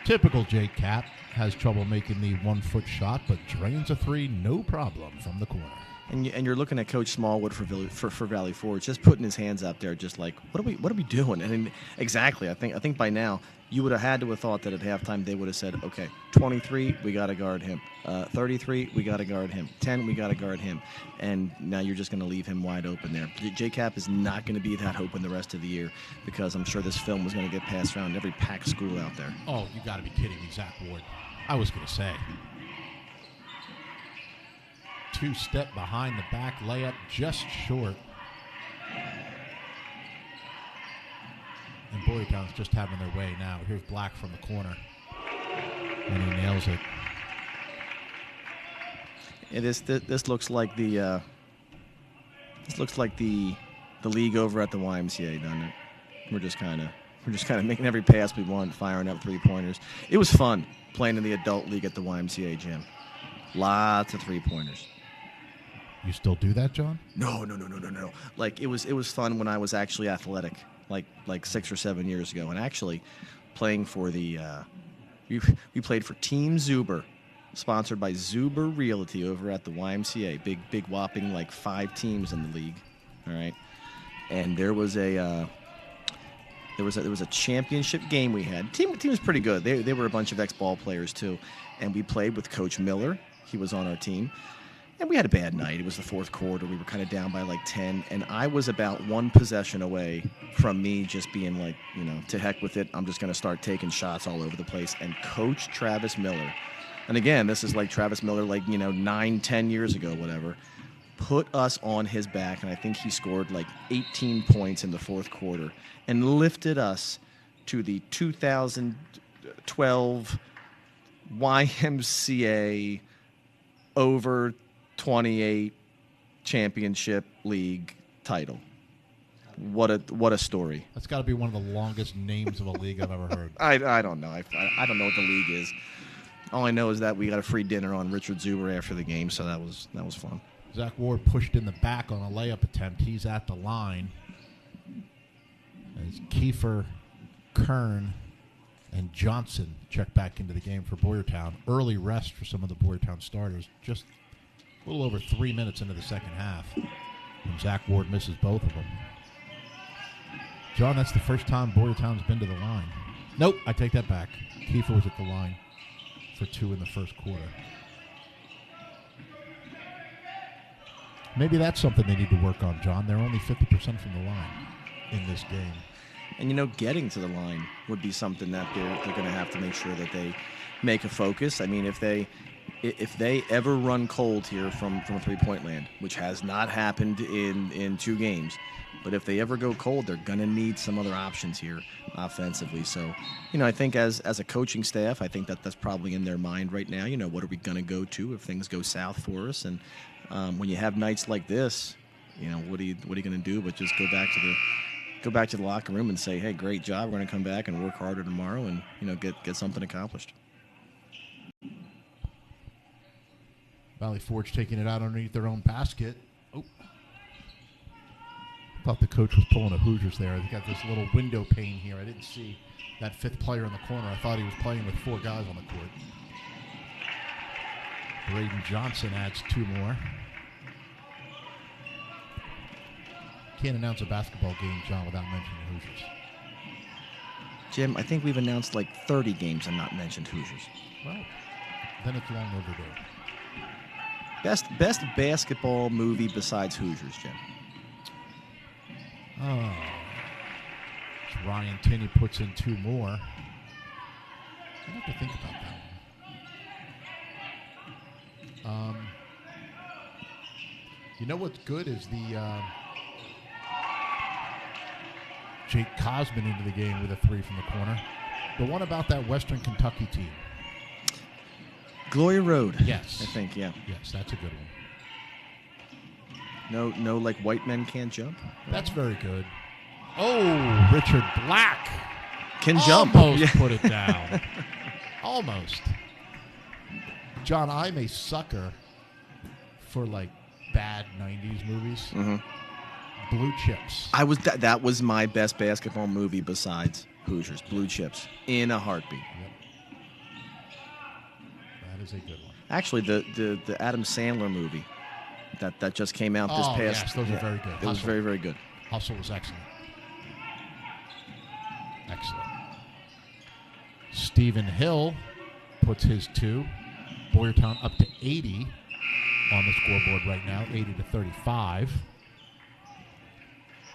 Typical Jake Cap. Has trouble making the 1-foot shot, but drains a three, no problem, from the corner. And you're looking at Coach Smallwood for Valley Forge, just putting his hands out there, just like, what are we doing? And exactly, I think by now you would have had to have thought that at halftime they would have said, okay, 23, we got to guard him. 33, we got to guard him. 10, we got to guard him. And now you're just going to leave him wide open there. J-Cap is not going to be that open the rest of the year, because I'm sure this film was going to get passed around every packed school out there. Oh, you got to be kidding me, Zach Ward. I was going to say. 2-step behind the back layup, just short. And Boyertown's just having their way now. Here's Black from the corner, and he nails it. This looks like the league over at the YMCA, doesn't it? We're just kind of making every pass we want, firing up 3-pointers. It was fun playing in the adult league at the YMCA gym. Lots of 3-pointers. You still do that, John? No. Like it was fun when I was actually athletic, like 6 or 7 years ago, and actually playing for the we played for Team Zuber sponsored by Zuber Realty over at the YMCA. Big whopping like 5 teams in the league. All right, and there was a championship game we had. Team was pretty good. They were a bunch of ex-ball players too, and we played with Coach Miller. He was on our team. And we had a bad night. It was the fourth quarter. We were kind of down by like 10. And I was about 1 possession away from me just being like, to heck with it. I'm just going to start taking shots all over the place. And Coach Travis Miller, and again, this is like Travis Miller like, 9, 10 years ago, whatever, put us on his back. And I think he scored like 18 points in the fourth quarter and lifted us to the 2012 YMCA over 28 championship league title. What a story. That's got to be one of the longest names of a league I've ever heard. I don't know. I don't know what the league is. All I know is that we got a free dinner on Richard Zuber after the game, so that was fun. Zach Ward pushed in the back on a layup attempt. He's at the line. As Kiefer, Kern, and Johnson check back into the game for Boyertown. Early rest for some of the Boyertown starters. Just a little over 3 minutes into the second half. And Zach Ward misses both of them. John, that's the first time Boyertown's been to the line. Nope, I take that back. Kiefer was at the line for 2 in the first quarter. Maybe that's something they need to work on, John. They're only 50% from the line in this game. And, getting to the line would be something that they're going to have to make sure that they make a focus. I mean, if they ever run cold here from a three-point land, which has not happened in 2 games, but if they ever go cold, they're going to need some other options here offensively. So, I think as a coaching staff, I think that's probably in their mind right now. What are we going to go to if things go south for us? And when you have nights like this, what are you going to do but just go back to the locker room and say, hey, great job. We're going to come back and work harder tomorrow and, get something accomplished. Valley Forge taking it out underneath their own basket. Oh. Thought the coach was pulling a Hoosiers there. They got this little window pane here. I didn't see that 5th player in the corner. I thought he was playing with 4 guys on the court. Braden Johnson adds 2 more. Can't announce a basketball game, John, without mentioning Hoosiers. Jim, I think we've announced like 30 games and not mentioned Hoosiers. Well, then it's long overdue. Best basketball movie besides Hoosiers, Jim. Oh. Ryan Tinney puts in 2 more. I have to think about that one. What's good is the Jake Cosman into the game with a 3 from the corner. The one about that Western Kentucky team. Glory Road. Yes. I think, yeah. Yes, that's a good one. No, like white men can't jump? That's very good. Oh, Richard Black. Can jump. Almost put it down. Almost. John, I'm a sucker for like bad 90s movies. Mm-hmm. Blue Chips. That was my best basketball movie besides Hoosiers. Blue Chips. In a heartbeat. Yep. That is a good one. Actually, the Adam Sandler movie that just came out this past. Yes, those are very good. It was very, very good. Hustle was excellent. Excellent. Stephen Hill puts his 2. Boyertown up to 80 on the scoreboard right now, 80-35.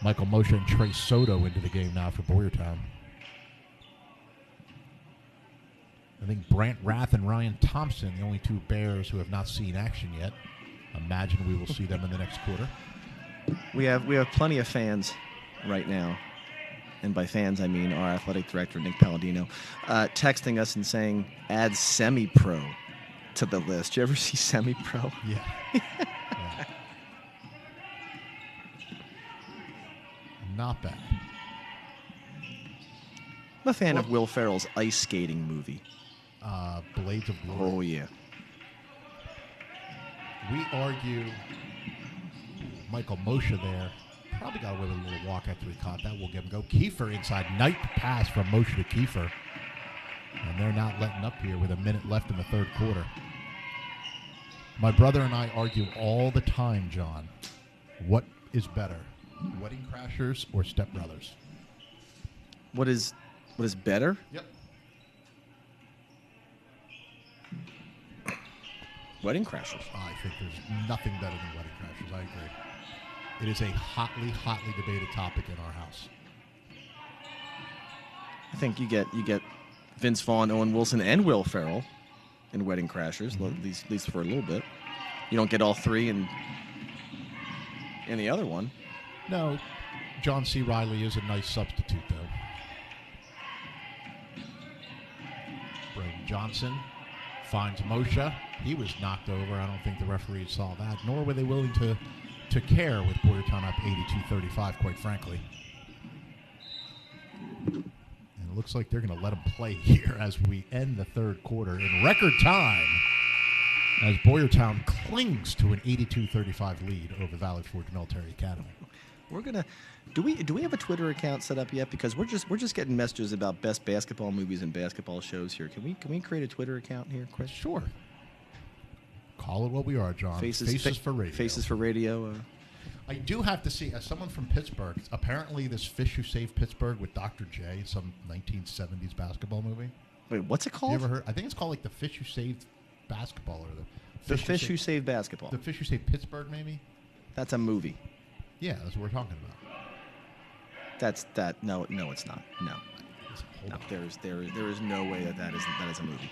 Michael Moshe and Trey Soto into the game now for Boyertown. I think Brant Rath and Ryan Thompson, the only 2 Bears who have not seen action yet. Imagine we will see them in the next quarter. We have plenty of fans right now, and by fans I mean our athletic director, Nick Palladino, texting us and saying, add semi-pro to the list. Did you ever see semi-pro? Yeah. Yeah. Not bad. I'm a fan of Will Ferrell's ice skating movie. Blades of Glory. Oh, yeah. We argue Michael Moshe there. Probably got away with a little walk after he caught that. We'll give him go. Kiefer inside. Night pass from Moshe to Kiefer. And they're not letting up here with a minute left in the third quarter. My brother and I argue all the time, John. What is better, Wedding Crashers or Step Brothers? What is better? Yep. Wedding Crashers. I think there's nothing better than Wedding Crashers. I agree. It is a hotly debated topic in our house. I think you get Vince Vaughn, Owen Wilson, and Will Ferrell in Wedding Crashers, at least for a little bit. You don't get all three in the other one. No, John C. Reilly is a nice substitute, though. Braden Johnson finds Moshe. He was knocked over. I don't think the referees saw that, nor were they willing to care with Boyertown up 82-35, quite frankly. And it looks like they're going to let him play here as we end the third quarter in record time, as Boyertown clings to an 82-35 lead over Valley Forge Military Academy. We're gonna do we have a Twitter account set up yet? Because we're just getting messages about best basketball movies and basketball shows here. Can we create a Twitter account here, Chris? Sure. Call it what we are, John. Faces for radio. Faces for radio. I do have to see, as someone from Pittsburgh, apparently this Fish Who Saved Pittsburgh with Dr. J, some 1970s basketball movie. Wait, what's it called? You ever heard? I think it's called like the Fish Who Saved Basketball or the Fish Who Saved Basketball. The Fish Who Saved Pittsburgh, maybe? That's a movie. Yeah, that's what we're talking about. No, it's not. No. There is no way that is a movie.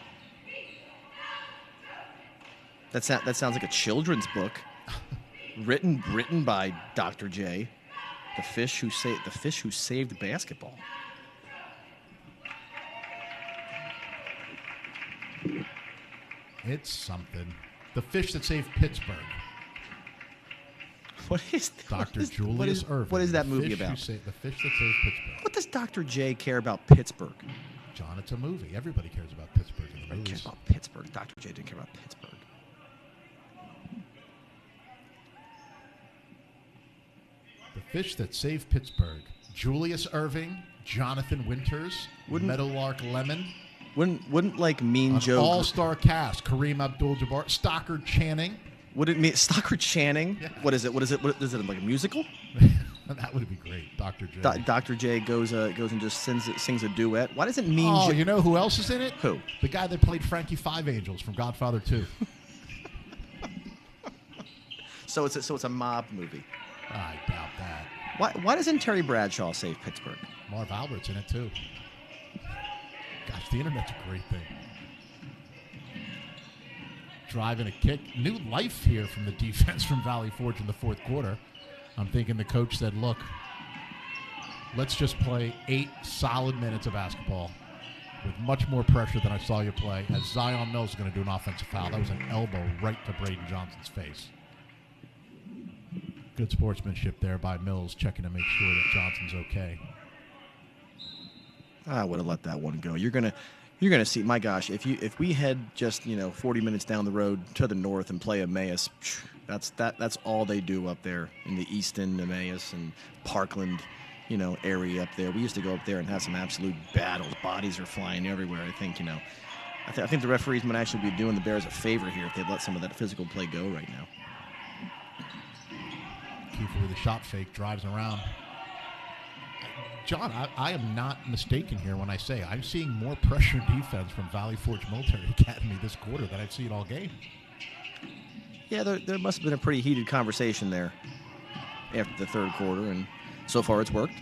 That sounds like a children's book, written by Dr. J. The Fish Who Saved Basketball. It's something. The Fish That Saved Pittsburgh. What is Dr. Julius Irving? What is that movie about? The Fish That Saved Pittsburgh. What does Dr. J care about Pittsburgh? John, it's a movie. Everybody cares about Pittsburgh in the movies. Cares about Pittsburgh. Dr. J didn't care about Pittsburgh. The Fish That Saved Pittsburgh. Julius Irving, Jonathan Winters, Meadowlark Lemon. Wouldn't like Mean Joe? All-star cast: Kareem Abdul-Jabbar, Stockard Channing. Would it mean Stockard Channing? Yeah. What is it? What is it like a musical? That would be great, Dr. J. Dr. J goes and just sings a duet. Why does it mean? Oh, you know who else is in it? Who? The guy that played Frankie Five Angels from Godfather 2. So it's a mob movie. I doubt that. Why doesn't Terry Bradshaw save Pittsburgh? Marv Albert's in it too. Gosh, the internet's a great thing. Driving a kick. New life here from the defense from Valley Forge in the fourth quarter. I'm thinking the coach said, look, let's just play 8 solid minutes of basketball with much more pressure than I saw you play, as Zion Mills is going to do an offensive foul. That was an elbow right to Braden Johnson's face. Good sportsmanship there by Mills, checking to make sure that Johnson's okay. I would have let that one go. You're gonna see. My gosh, if we head just 40 minutes down the road to the north and play Emmaus, that's all they do up there in the Easton, Emmaus, and Parkland, area up there. We used to go up there and have some absolute battles. Bodies are flying everywhere. I think I think the referees might actually be doing the Bears a favor here if they let some of that physical play go right now. Kiefer with a shot fake, drives around. John, I am not mistaken here when I say I'm seeing more pressure defense from Valley Forge Military Academy this quarter than I've seen all game. Yeah, there must have been a pretty heated conversation there after the third quarter, and so far it's worked.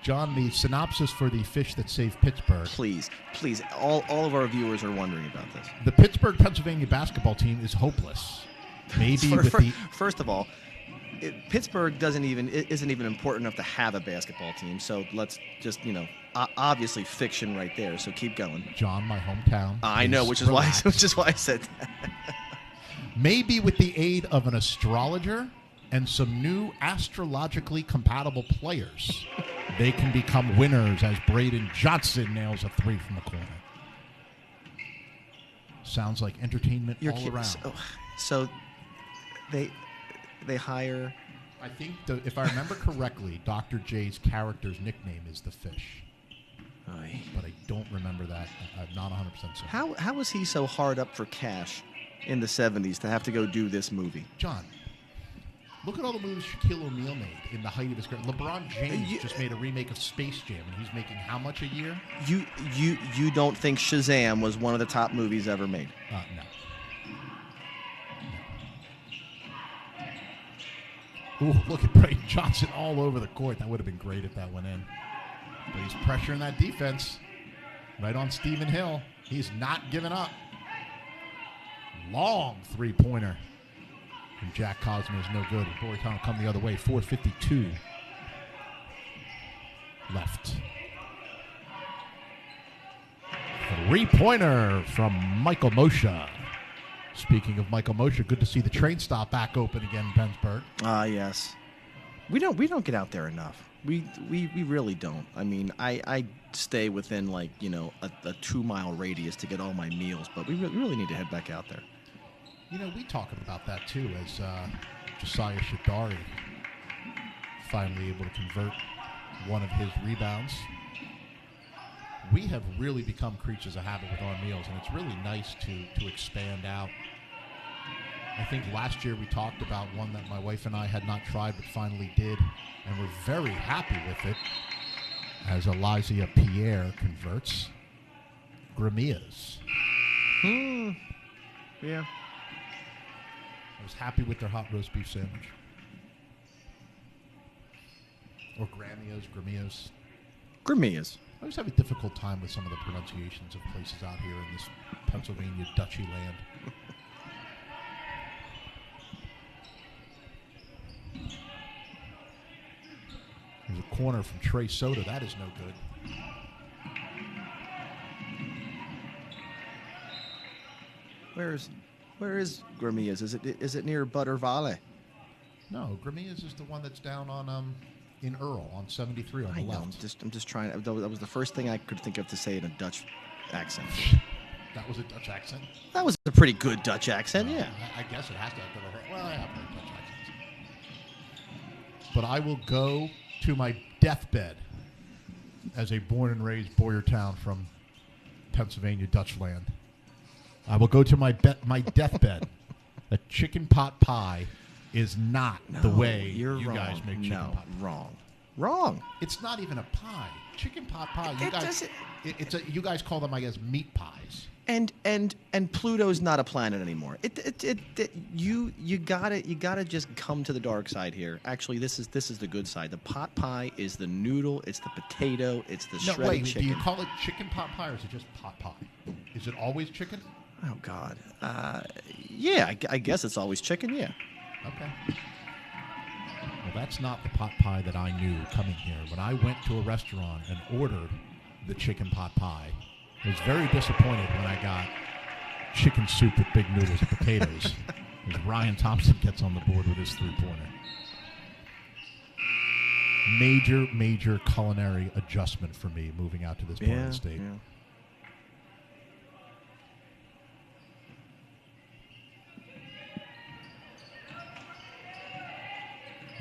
John, the synopsis for the Fish That Saved Pittsburgh. Please, all of our viewers are wondering about this. The Pittsburgh, Pennsylvania basketball team is hopeless. Maybe First of all, Pittsburgh isn't even important enough to have a basketball team. So let's just obviously fiction right there. So keep going. John, my hometown. I know, which is why I said that. Maybe with the aid of an astrologer and some new astrologically compatible players, they can become winners as Braden Johnson nails a 3 from the corner. Sounds like entertainment all around. So they hire. I think, if I remember correctly, Dr. J's character's nickname is the Fish. Aye. But I don't remember that. I'm not 100% certain. How is he so hard up for cash in the 70s to have to go do this movie. John, look at all the movies Shaquille O'Neal made in the height of his career. LeBron James just made a remake of Space Jam, and he's making how much a year? You don't think Shazam was one of the top movies ever made? No. Ooh, look at Brayden Johnson all over the court. That would have been great if that went in. But he's pressuring that defense right on Stephen Hill. He's not giving up. Long three-pointer from Jack Cosmo is no good. Boyertown come the other way. 4:52 left. Three-pointer from Michael Moshe. Speaking of Michael Moshe, good to see the train stop back open again in Pennsburg. Yes. We don't get out there enough. We really don't. I mean, I stay within a 2-mile radius to get all my meals, but we really need to head back out there. We talking about that too as Josiah Shadari finally able to convert one of his rebounds. We have really become creatures of habit with our meals, and it's really nice to expand out. I think last year we talked about one that my wife and I had not tried but finally did, and we're very happy with it as Elijah Pierre converts Gramillas. Yeah. I was happy with their hot roast beef sandwich. Or Gramillas. Gramillas. I always have a difficult time with some of the pronunciations of places out here in this Pennsylvania Dutchy land. There's a corner from Trey Soda. That is no good. Where is Gramillas? Is it near Butter Valley? No, Gramillas is the one that's down on in Earl on 73 on the left. I'm just trying. That was the first thing I could think of to say in a Dutch accent. That was a Dutch accent? That was a pretty good Dutch accent, yeah. I guess it has to have been. Well, I have heard Dutch accents. But I will go to my deathbed as a born and raised Boyertown from Pennsylvania Dutch land. I will go to my deathbed. A chicken pot pie is not the way you guys make chicken pot pie. Wrong. It's not even a pie. Chicken pot pie. You guys call them, I guess, meat pies. And Pluto's not a planet anymore. You gotta just come to the dark side here. Actually, this is the good side. The pot pie is the noodle. It's the potato. It's the shredded chicken. Do you call it chicken pot pie or is it just pot pie? Is it always chicken? Oh God. Yeah, I guess it's always chicken. Yeah. Okay. Well, that's not the pot pie that I knew coming here. When I went to a restaurant and ordered the chicken pot pie, I was very disappointed when I got chicken soup with big noodles and potatoes. As Ryan Thompson gets on the board with his three-pointer. Major culinary adjustment for me moving out to this part of the state. Yeah.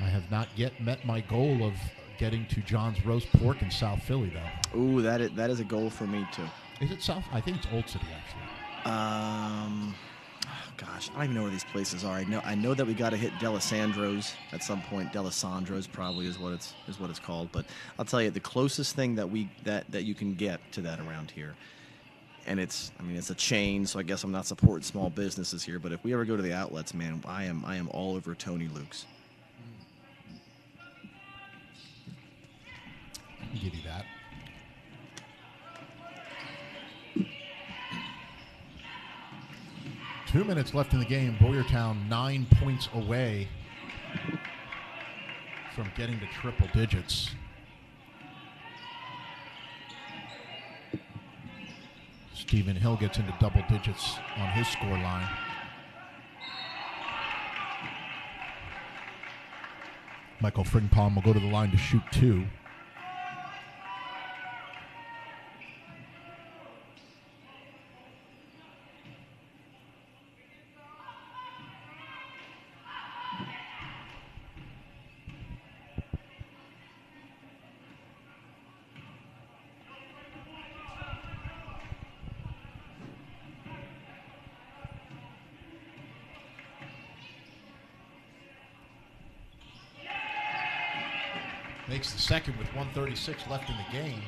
I have not yet met my goal of getting to John's Roast Pork in South Philly, though. Ooh, that is a goal for me too. Is it South? I think it's Old City, actually. Gosh, I don't even know where these places are. I know that we got to hit Delisandro's at some point. Delisandro's probably is what it's called. But I'll tell you, the closest thing that you can get to that around here, and it's a chain, so I guess I'm not supporting small businesses here. But if we ever go to the outlets, man, I am all over Tony Luke's. I'll give you that. Two minutes left in the game. Boyertown 9 points away from getting to triple digits. Stephen Hill gets into double digits on his score line. Michael Frimpong will go to the line to shoot two. Makes the second with 1:36 left in the game.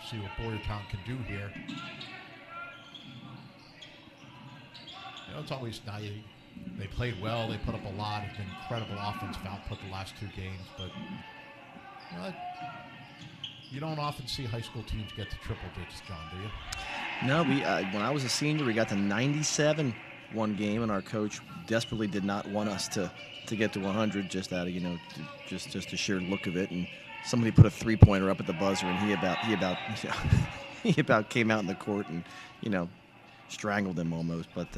See what Boyertown can do here. You know, it's always nice. They played well. They put up a lot. It's been incredible offensive output the last 2 games. But you know, you don't often see high school teams get to triple digits, John, do you? No, when I was a senior, we got to 97 one game, and our coach desperately did not want us to get to 100 just out of, just the sheer look of it. And somebody put a 3-pointer up at the buzzer, and he about came out in the court and, strangled him almost. But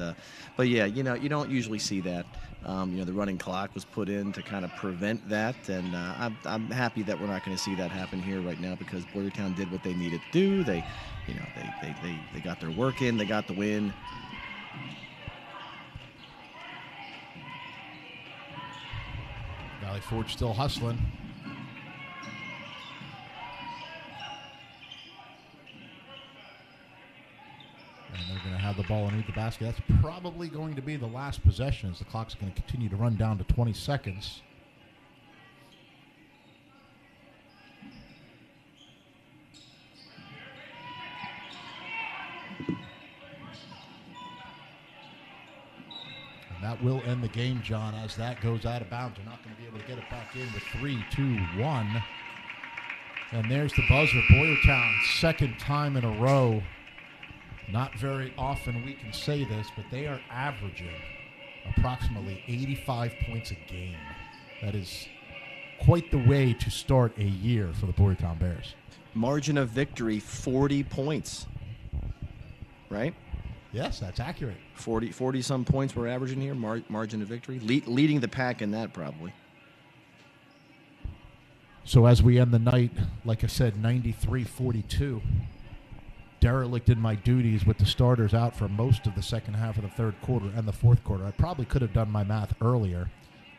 yeah, you don't usually see that. The running clock was put in to kind of prevent that, and I'm happy that we're not going to see that happen here right now, because Boyertown did what they needed to do. They got their work in. They got the win. Valley Forge still hustling. And they're going to have the ball underneath the basket. That's probably going to be the last possession, as the clock's going to continue to run down to 20 seconds. And that will end the game, John, as that goes out of bounds. They're not going to be able to get it back in with 3, 2, 1. And there's the buzzer. Boyertown, second time in a row. Not very often we can say this, but they are averaging approximately 85 points a game. That is quite the way to start a year for the Boyertown Bears. Margin of victory, 40 points. Right? Yes, that's accurate. 40-some points we're averaging here, margin of victory. Leading the pack in that, probably. So as we end the night, like I said, 93-42. Derelict in my duties with the starters out for most of the second half of the third quarter and the fourth quarter. I probably could have done my math earlier.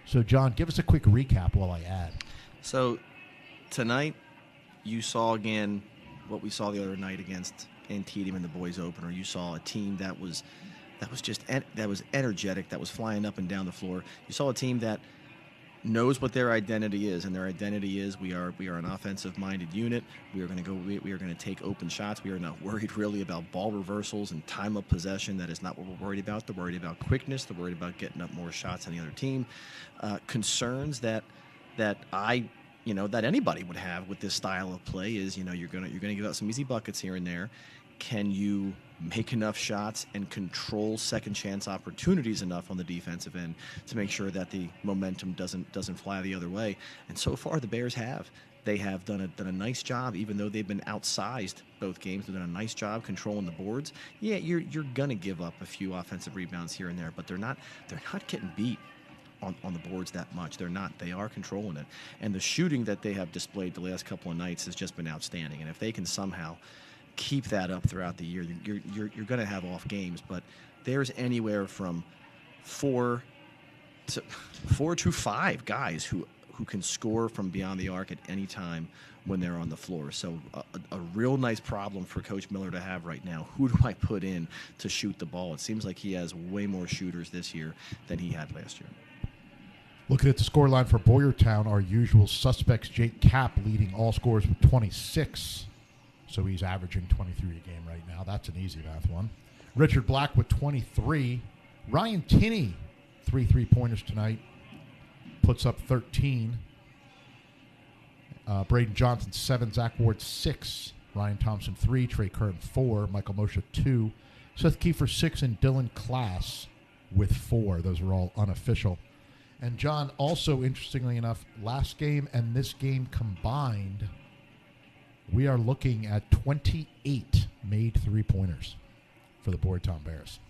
So, John, give us a quick recap while I add. So, tonight, you saw again what we saw the other night against Antietam in the boys' opener. You saw a team that was energetic, that was flying up and down the floor. You saw a team that knows what their identity is, and their identity is we are an offensive-minded unit. We are going to take open shots. We are not worried really about ball reversals and time of possession. That is not what we're worried about. They're worried about quickness. They're worried about getting up more shots than the other team. Concerns that anybody would have with this style of play is, you're going to give out some easy buckets here and there. Can you make enough shots and control second chance opportunities enough on the defensive end to make sure that the momentum doesn't fly the other way? And so far the Bears have. They have done a nice job, even though they've been outsized both games. They've done a nice job controlling the boards. Yeah, you're gonna give up a few offensive rebounds here and there, but they're not getting beat on the boards that much. They're not. They are controlling it. And the shooting that they have displayed the last couple of nights has just been outstanding. And if they can somehow keep that up throughout the year, you're going to have off games, but there's anywhere from 4 to 5 guys who can score from beyond the arc at any time when they're on the floor. So a real nice problem for Coach Miller to have right now. Who do I put in to shoot the ball? It seems like he has way more shooters this year than he had last year. Looking at the scoreline for Boyertown, our usual suspects, Jake Kapp leading all scorers with 26. So he's averaging 23 a game right now. That's an easy math one. Richard Black with 23. Ryan Tinney, 3 3-pointers tonight. Puts up 13. Braden Johnson, 7. Zach Ward, 6. Ryan Thompson, 3. Trey Curran, 4. Michael Moshe, 2. Seth Kiefer, 6. And Dylan Klass with 4. Those are all unofficial. And John, also interestingly enough, last game and this game combined, we are looking at 28 made 3-pointers for the Boyertown Bears.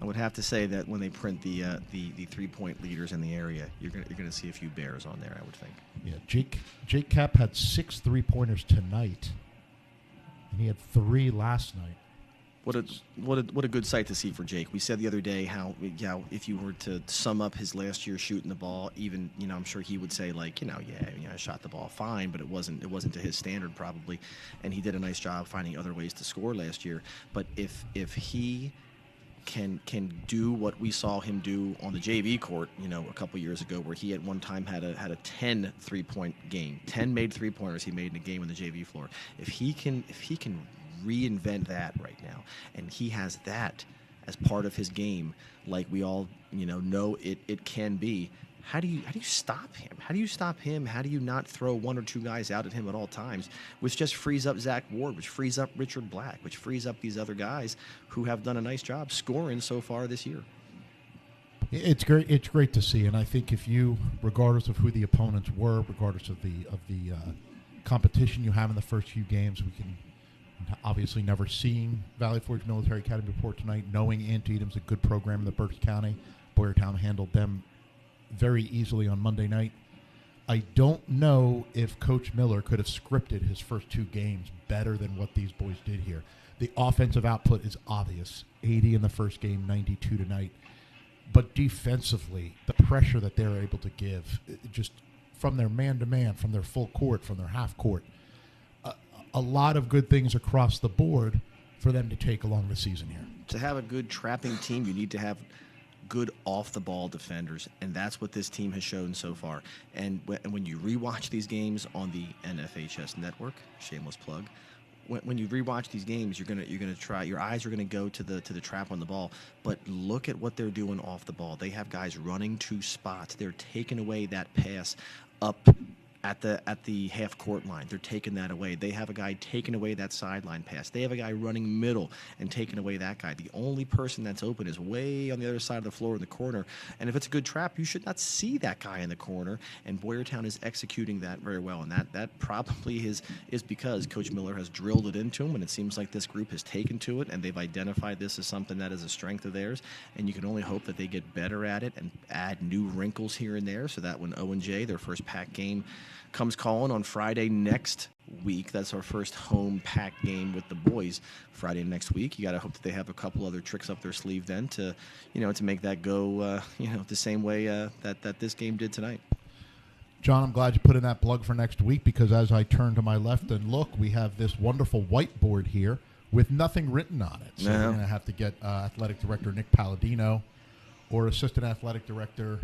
I would have to say that when they print the 3-point leaders in the area, you're going to see a few Bears on there, I would think. Yeah, Jake Kapp had 6 3-pointers tonight, and he had 3 last night. What a good sight to see for Jake. We said the other day how if you were to sum up his last year shooting the ball, even I'm sure he would say I shot the ball fine, but it wasn't to his standard probably, and he did a nice job finding other ways to score last year. But if he can do what we saw him do on the JV court, a couple years ago, where he at one time had a 10 3-point game, 10 made 3-pointers he made in a game on the JV floor. If he can reinvent that right now, and he has that as part of his game, like we all know it can be. How do you stop him? How do you stop him? How do you not throw one or two guys out at him at all times, which just frees up Zach Ward, which frees up Richard Black, which frees up these other guys who have done a nice job scoring so far this year? It's great. It's great to see, and I think if you, regardless of who the opponents were, regardless of the competition you have in the first few games, we can obviously never seeing Valley Forge Military Academy report tonight, knowing Antietam's a good program in the Berks County. Boyertown handled them very easily on Monday night. I don't know if Coach Miller could have scripted his first two games better than what these boys did here. The offensive output is obvious. 80 in the first game, 92 tonight. But defensively, the pressure that they're able to give, just from their man-to-man, from their full court, from their half court, a lot of good things across the board for them to take along the season here. To have a good trapping team, you need to have good off-the-ball defenders, and that's what this team has shown so far. And when you rewatch these games on the NFHS network, shameless plug, when you rewatch these games, you're gonna try. Your eyes are gonna go to the trap on the ball, but look at what they're doing off the ball. They have guys running to spots. They're taking away that pass up at the half court line. They're taking that away. They have a guy taking away that sideline pass. They have a guy running middle and taking away that guy. The only person that's open is way on the other side of the floor in the corner. And if it's a good trap, you should not see that guy in the corner. And Boyertown is executing that very well. And that probably is because Coach Miller has drilled it into him, and it seems like this group has taken to it, and they've identified this as something that is a strength of theirs. And you can only hope that they get better at it and add new wrinkles here and there, so that when O&J, their first pack game, comes calling on Friday next week. That's our first home pack game with the boys Friday next week. You got to hope that they have a couple other tricks up their sleeve then to make that go, the same way that this game did tonight. John, I'm glad you put in that plug for next week, because as I turn to my left and look, we have this wonderful whiteboard here with nothing written on it. So we're going to have to get Athletic Director Nick Palladino or Assistant Athletic Director,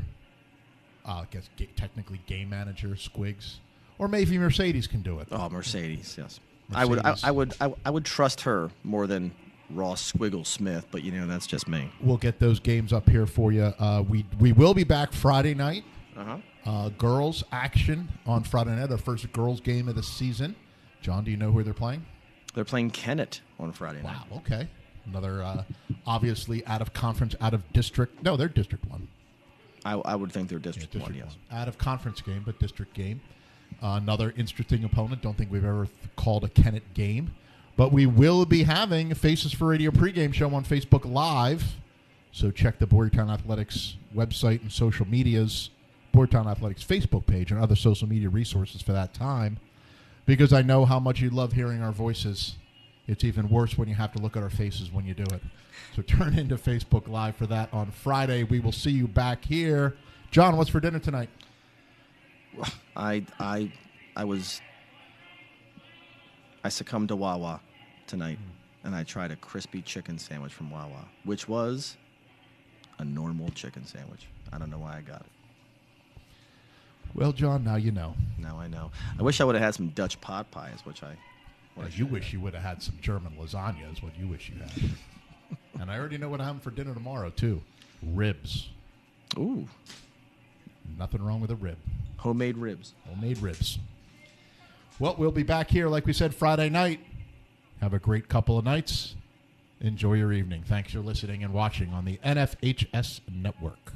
I guess technically game manager Squiggs, or maybe Mercedes can do it. Oh, Mercedes, yes. Mercedes. I would trust her more than Ross Squiggle Smith, but that's just me. We'll get those games up here for you. We will be back Friday night. Girls action on Friday night, our first girls game of the season. John, do you know who they're playing? They're playing Kennett on Friday night. Wow, okay. Another obviously out of conference, out of district. No, they're District 1. I would think they're District 1, yes. Out of conference game, but district game. Another interesting opponent. Don't think we've ever called a Kennett game. But we will be having a Faces for Radio pregame show on Facebook Live. So check the Boyertown Athletics website and social medias, Boyertown Athletics Facebook page, and other social media resources for that time. Because I know how much you love hearing our voices. It's even worse when you have to look at our faces when you do it. So turn into Facebook Live for that on Friday. We will see you back here. John, what's for dinner tonight? I succumbed to Wawa tonight, and I tried a crispy chicken sandwich from Wawa, which was a normal chicken sandwich. I don't know why I got it. Well, John, now you know. Now I know. I wish I would have had some Dutch pot pies, which I... You wish you would have had some German lasagna is what you wish you had. And I already know what I'm having for dinner tomorrow, too. Ribs. Ooh. Nothing wrong with a rib. Homemade ribs. Homemade ribs. Well, we'll be back here, like we said, Friday night. Have a great couple of nights. Enjoy your evening. Thanks for listening and watching on the NFHS Network.